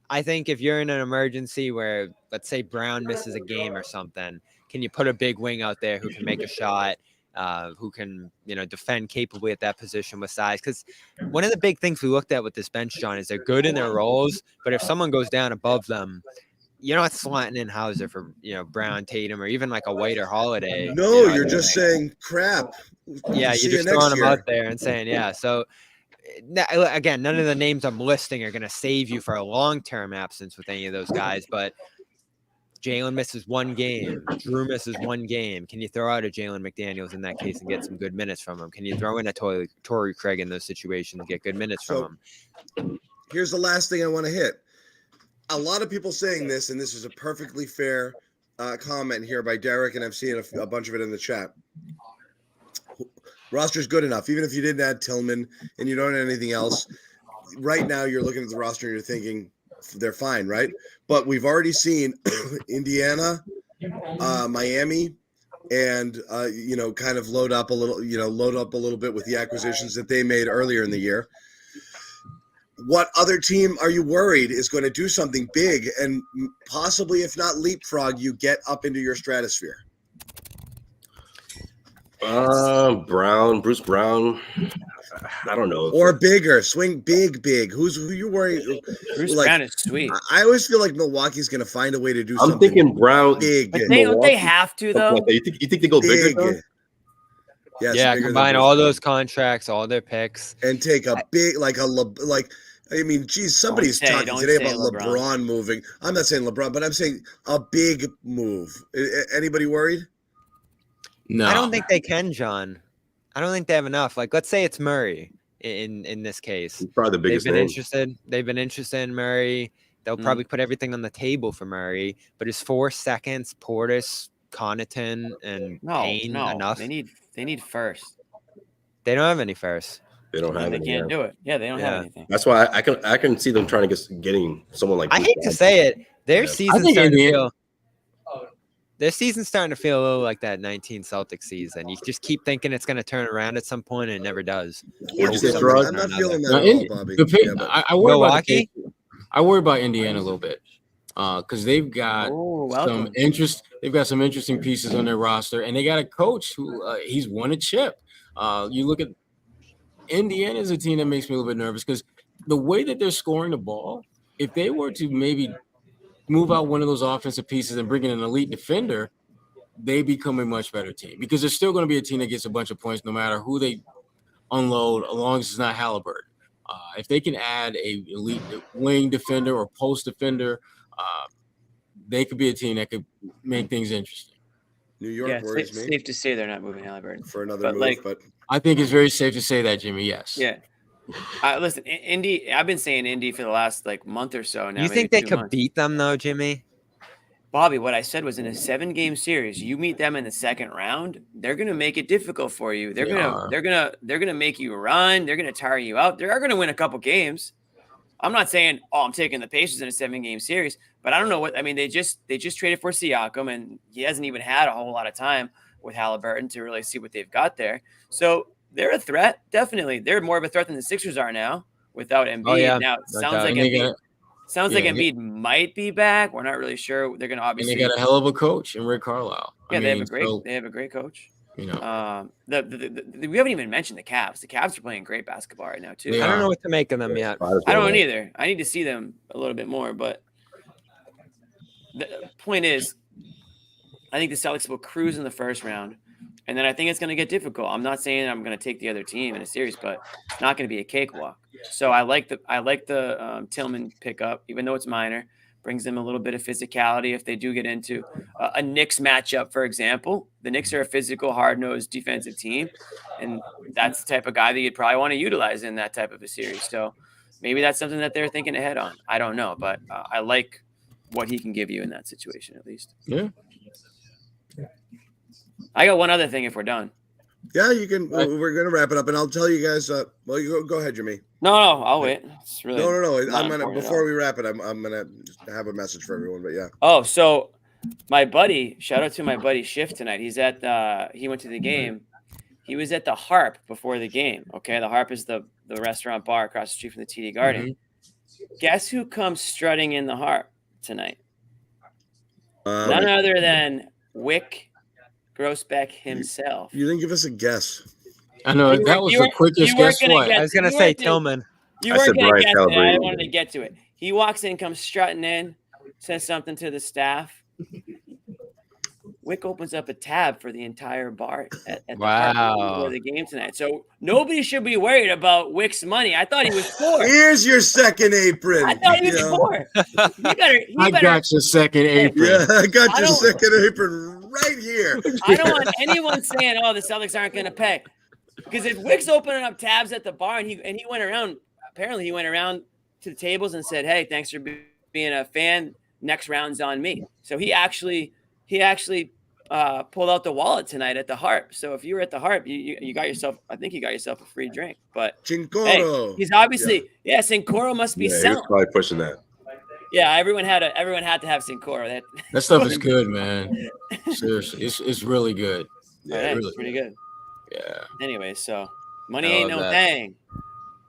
I think if you're in an emergency where, let's say, Brown misses a game or something, can you put a big wing out there who can make a shot, who can, defend capably at that position with size? Because one of the big things we looked at with this bench, John, is they're good in their roles, but if someone goes down above them, you're not slotting in Hauser for, Brown, Tatum, or even like a White or Holiday. No, you're just saying crap. Yeah, you're just throwing them out there and saying, yeah. So, again, none of the names I'm listing are going to save you for a long-term absence with any of those guys, but Jalen misses one game. Drew misses one game. Can you throw out a Jalen McDaniels in that case and get some good minutes from him? Can you throw in a Torrey Craig in those situations and get good minutes from him? Here's the last thing I want to hit. A lot of people saying this, and this is a perfectly fair comment here by Derek, and I've seen a bunch of it in the chat. Roster's good enough, even if you didn't add Tillman and you don't add anything else. Right now, you're looking at the roster and you're thinking they're fine, right? But we've already seen Indiana, Miami, and kind of load up a little bit with the acquisitions that they made earlier in the year. What other team are you worried is going to do something big and possibly, if not leapfrog, you get up into your stratosphere? Bruce Brown. I don't know. Or bigger, swing big. Who you worried? Bruce Brown is sweet. I always feel like Milwaukee's going to find a way to do something. I'm thinking Brown big. But don't they have to though? You think they go bigger? Though? Yes, yeah, combine all those contracts, all their picks, and take a big somebody's talking today about LeBron moving. I'm not saying LeBron, but I'm saying a big move. Anybody worried? No, I don't think they can, John. I don't think they have enough. Like, let's say it's Murray in this case. He's probably the biggest name. They've been interested in Murray. They'll probably put everything on the table for Murray. But is 4 seconds, Portis, Connaughton, and Payne enough? They need first. They don't have any first. They don't have. They can't do it. Yeah, they don't have anything. That's why I can see them trying to getting someone like. I hate to say it, their season's starting to feel a little like that 19 Celtics season. You just keep thinking it's going to turn around at some point, and it never does. I'm not feeling that at all, Bobby. I worry about Indiana a little bit because they've got some interest. They've got some interesting pieces on their roster, and they got a coach who he's won a chip. You look at Indiana is a team that makes me a little bit nervous because the way that they're scoring the ball, if they were to maybe move out one of those offensive pieces and bring in an elite defender, they become a much better team because they're still going to be a team that gets a bunch of points no matter who they unload, as long as it's not Halliburton. If they can add a elite wing defender or post defender, they could be a team that could make things interesting. New York worries me. Safe to say they're not moving Halliburton for another move, but I think it's very safe to say that, Jimmy. Yes. Yeah. Listen, Indy. I've been saying Indy for the last month or so now. You think they could beat them though, Jimmy? Bobby, what I said was in a 7-game series, you meet them in the second round, they're going to make it difficult for you. They're going to make you run. They're going to tire you out. They are going to win a couple games. I'm not saying, I'm taking the Pacers in a 7-game series, but I don't know what. I mean, they just traded for Siakam, and he hasn't even had a whole lot of time with Halliburton to really see what they've got there. So they're a threat, definitely. They're more of a threat than the Sixers are now without Embiid. Oh, yeah. Now it sounds like Embiid might be back. We're not really sure. They're going to obviously. And they got a hell of a coach in Rick Carlisle. Yeah, they have a great coach. We haven't even mentioned the Cavs. The Cavs are playing great basketball right now too. I don't know what to make of them yet. I don't either. I need to see them a little bit more. But the point is, I think the Celtics will cruise in the first round, and then I think it's going to get difficult. I'm not saying I'm going to take the other team in a series, but it's not going to be a cakewalk. So I like the Tillman pickup, even though it's minor. Brings them a little bit of physicality if they do get into a Knicks matchup, for example. The Knicks are a physical, hard-nosed defensive team, and that's the type of guy that you'd probably want to utilize in that type of a series. So maybe that's something that they're thinking ahead on. I don't know, but I like what he can give you in that situation, at least. Yeah. I got one other thing if we're done. Yeah, you can. We're going to wrap it up, and I'll tell you guys. Well, you go ahead, Jimmy. No, I'll wait. It's really no. I'm gonna before we wrap it. I'm gonna have a message for everyone. But yeah. Oh, so my buddy, shout out to my buddy Schiff tonight. He went to the game. He was at the Harp before the game. Okay, the Harp is the restaurant bar across the street from the TD Garden. Mm-hmm. Guess who comes strutting in the Harp tonight? None other than Wick Grossbeck himself. You didn't give us a guess. I know that was the quickest guess. What I was gonna say, Tillman. You weren't gonna guess it. I wanted to get to it. He walks in, comes strutting in, says something to the staff. Wick opens up a tab for the entire bar at the before the game tonight. So nobody should be worried about Wick's money. I thought he was poor. Here's your second apron. I thought he was poor. I got your second apron. Yeah, I got your second apron right here. I don't want anyone saying, "Oh, the Celtics aren't going to pay," because if Wick's opening up tabs at the bar and he went around, apparently he went around to the tables and said, "Hey, thanks for being a fan. Next round's on me." So he actually pulled out the wallet tonight at the Harp. So if you were at the Harp, you got yourself, I think you got yourself a free drink. But Cincoro. Hey, he's obviously Cincoro must be selling. He's probably pushing that. Yeah, everyone had to have Cincoro. That stuff is good, man. Seriously, it's really good. Yeah, really. It's pretty good. Yeah. Anyway, so money ain't no thing.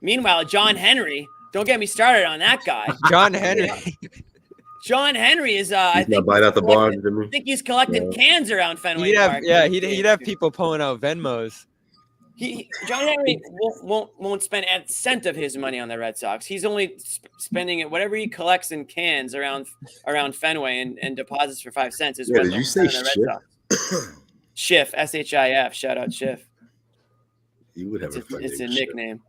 Meanwhile, John Henry, don't get me started on that guy. John Henry. John Henry is I think he's collecting cans around Fenway Park. He'd have people pulling out Venmos. John Henry won't spend a cent of his money on the Red Sox. He's only spending it whatever he collects in cans around Fenway and deposits for 5 cents is what did you say Schiff, SHIF, shout out Schiff. You would have it's a nickname.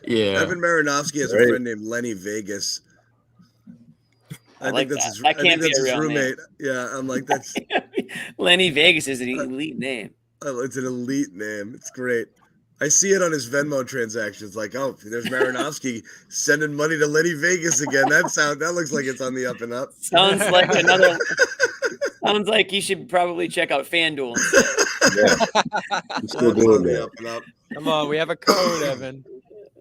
Yeah. Evan Marinovsky has a friend named Lenny Vegas. I think that's his roommate. Name. Yeah, I'm like that's Lenny Vegas is an elite name. It's an elite name. It's great. I see it on his Venmo transactions. Like, oh, there's Marinovsky sending money to Lenny Vegas again. That looks like it's on the up and up. Sounds like you should probably check out FanDuel. Yeah, I'm still doing that. Up and up. Come on, we have a code, Evan.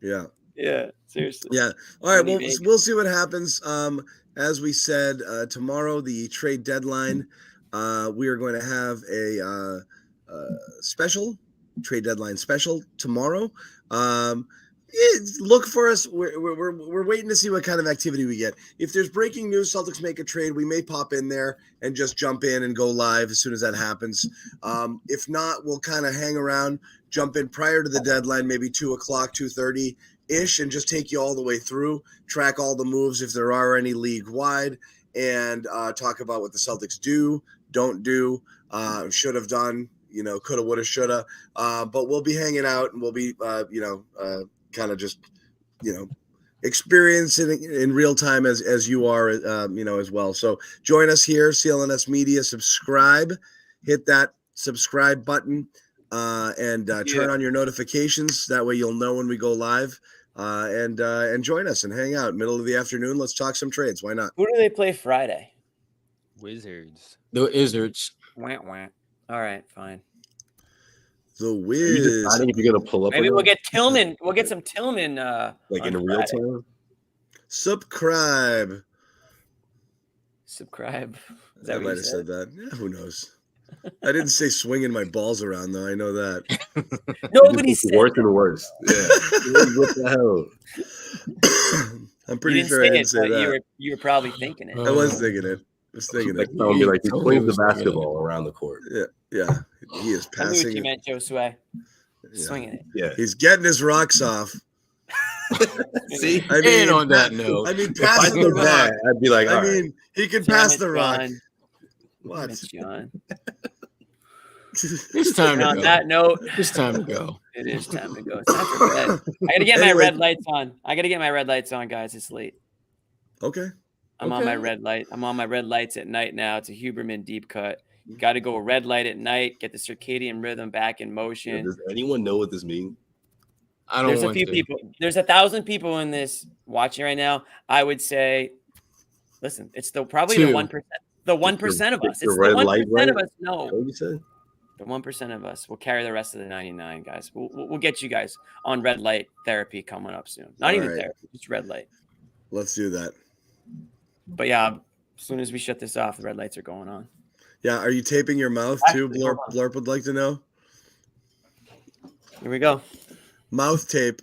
Yeah. Yeah. Seriously. Yeah. All right. Well, we'll see what happens. As we said, tomorrow, the trade deadline, we are going to have a special trade deadline special tomorrow. Look for us. We're waiting to see what kind of activity we get. If there's breaking news, Celtics make a trade, we may pop in there and just jump in and go live as soon as that happens. If not, we'll kind of hang around, jump in prior to the deadline, maybe 2:00, 2:30. Ish, and just take you all the way through, track all the moves if there are any league wide, and talk about what the Celtics do, don't do, should have done, coulda, woulda, shoulda. But we'll be hanging out and we'll be, kind of just, experiencing in real time as you are, as well. So join us here, CLNS Media. Subscribe, hit that subscribe button. And turn on your notifications. That way you'll know when we go live. And join us and hang out middle of the afternoon. Let's talk some trades. Why not? Who do they play Friday? Wizards. The Wizards. Wah. All right, fine. The Wiz. I think if you're gonna pull up, maybe we'll get Tillman. We'll get some Tillman. Like in real time. Subscribe. Is that I might have said that. Yeah, who knows? I didn't say swinging my balls around, though. I know that. Nobody said worse and worse. Yeah. What the hell? I'm pretty sure I didn't say that. You were probably thinking it. I was thinking it. He swings the basketball around the court. Yeah. He is passing. I knew what you meant, Josue. Swinging it. Yeah. He's getting his rocks off. See, on that note, passing the rock. I'd be like, he can pass the rock. What? John. It's time to go. On that note, it's time to go. It is time to go. It's time for bed. I gotta get my red lights on. Guys. It's late. Okay. I'm on my red light. I'm on my red lights at night now. It's a Huberman deep cut. You got to go red light at night. Get the circadian rhythm back in motion. Does anyone know what this means? There's a few people. There's 1,000 people in this watching right now. I would say, listen, it's probably the 1%. The 1% of us. It's the 1% of us. No. What you said? The 1% of us will carry the rest of the 99, guys. We'll get you guys on red light therapy coming up soon. Not even therapy, just red light. Let's do that. But yeah, as soon as we shut this off, the red lights are going on. Yeah, are you taping your mouth too? Blurp would like to know. Here we go. Mouth tape.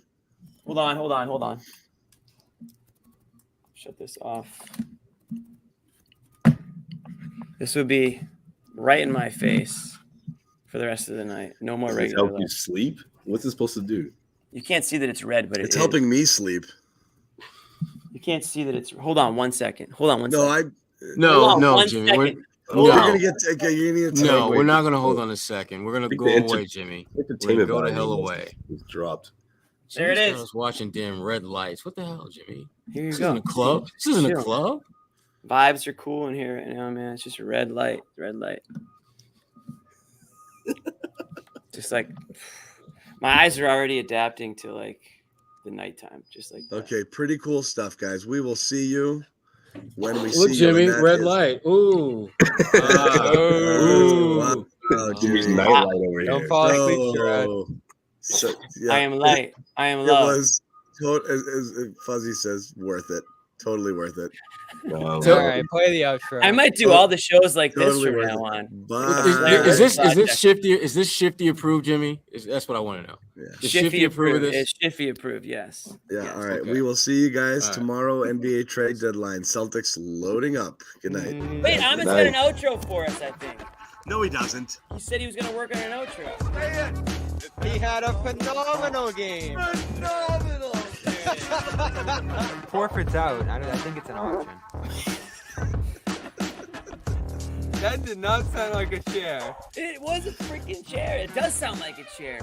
Hold on. Shut this off. This would be right in my face for the rest of the night. No more regular. Help you sleep? What's it supposed to do? You can't see that it's red, but it's helping me sleep. You can't see that it's. Hold on 1 second. Hold on one second. No, Jimmy. We're gonna get. Okay, you need to. No, we're not gonna hold on a second. We're gonna go away, Jimmy. We're gonna go the hell away. It's dropped. There it is. I was watching damn red lights. What the hell, Jimmy? Here you this go. Isn't a club. This isn't a club. Vibes are cool in here right now, man. It's just a red light. Just like my eyes are already adapting to like the nighttime, just like that. Okay, pretty cool stuff, guys. We will see you when we Look, see Jimmy, you. red light. Ooh. Wow. Jimmy's nightlight over here. Don't fall asleep, Sherrod. So, yeah. I am light. I am low. It was, as Fuzzy says, worth it. Totally worth it. All right, play the outro. I might do all the shows like this from now on. Is this Shifty? Is this Shifty approved, Jimmy? That's what I want to know. Yeah. Is Shifty approved of this? It's Shifty approved, yes. Yeah. Yes. All right. Okay. We will see you guys tomorrow. NBA trade deadline. Celtics loading up. Good night. Wait, Amit's got an outro for us, I think. No, he doesn't. He said he was going to work on an outro. He had a phenomenal game. Forfeit's out. I think it's an option. That did not sound like a chair. It was a freaking chair. It does sound like a chair.